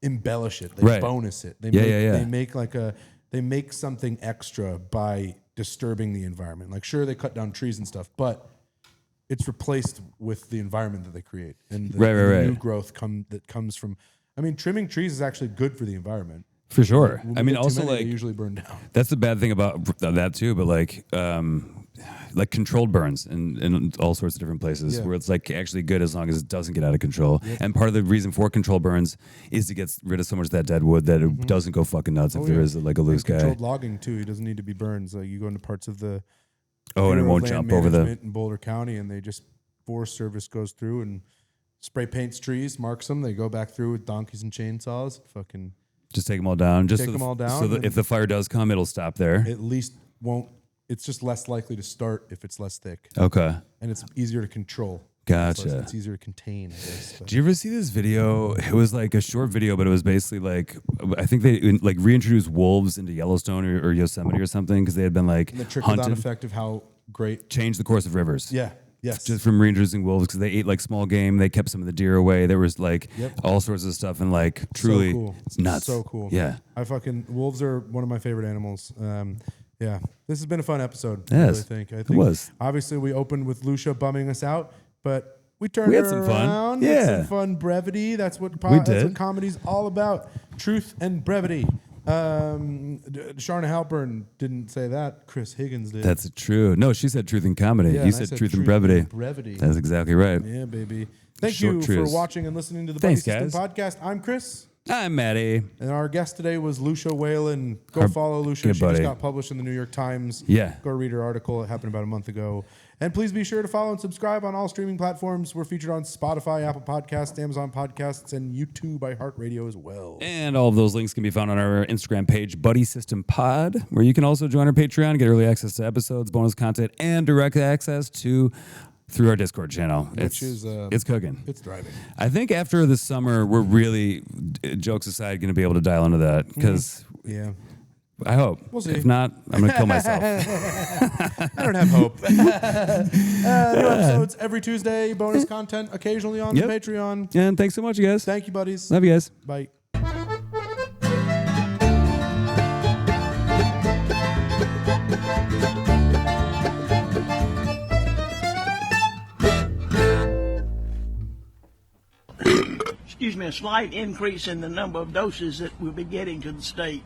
embellish it, they bonus it. They make something extra by disturbing the environment. Like sure, they cut down trees and stuff, but it's replaced with the environment that they create and the new growth that comes from. I mean, trimming trees is actually good for the environment. For sure. I mean, also they usually burn down. That's the bad thing about that too. But like controlled burns in all sorts of different places where it's like actually good as long as it doesn't get out of control. Yep. And part of the reason for controlled burns is to get rid of so much of that dead wood that it doesn't go fucking nuts if there is like a loose guy. Controlled logging too. It doesn't need to be burns. Like you go into parts of the and it won't jump over in Boulder County, and they just Forest Service goes through and spray paints trees, marks them. They go back through with donkeys and chainsaws. Fucking. Just take them all down. Take them all down. So that if the fire does come, it'll stop there. At least won't. It's just less likely to start if it's less thick. Okay. And it's easier to control. Gotcha. It's easier to contain, I guess. Did you ever see this video? It was like a short video, but it was basically like, I think they like reintroduced wolves into Yellowstone or Yosemite or something because they had been like and the trickle-down effect of how great. Changed the course of rivers. Yeah. Yes. Just from reintroducing wolves because they ate like small game. They kept some of the deer away. There was like all sorts of stuff and like truly so cool. It's nuts. So cool. Yeah. Wolves are one of my favorite animals. Yeah. This has been a fun episode. Yes. I think it was. Obviously we opened with Lucia bumming us out, but we turned had her some fun. around. Yeah. Some fun brevity. That's what comedy's all about. Truth and brevity. Sharna Halpern didn't say that. Chris Higgins did. That's true. No, she said truth and comedy. Yeah, you said truth and brevity. That's exactly right. Yeah, baby. Thank you for watching and listening to the Buddy System Podcast. I'm Chris. I'm Matty. And our guest today was Lucia Whalen. Go follow Lucia. She just got published in the New York Times. Yeah. Go read her article. It happened about a month ago. And please be sure to follow and subscribe on all streaming platforms. We're featured on Spotify, Apple Podcasts, Amazon Podcasts, and YouTube by iHeartRadio as well. And all of those links can be found on our Instagram page, Buddy System Pod, where you can also join our Patreon, get early access to episodes, bonus content, and direct access through our Discord channel. It's cooking. It's thriving. I think after the summer, we're really, jokes aside, going to be able to dial into that because I hope. We'll see. If not, I'm going to kill myself. I don't have hope. New episodes every Tuesday. Bonus content occasionally on the Patreon. And thanks so much, you guys. Thank you, buddies. Love you guys. Bye. A slight increase in the number of doses that we'll be getting to the state.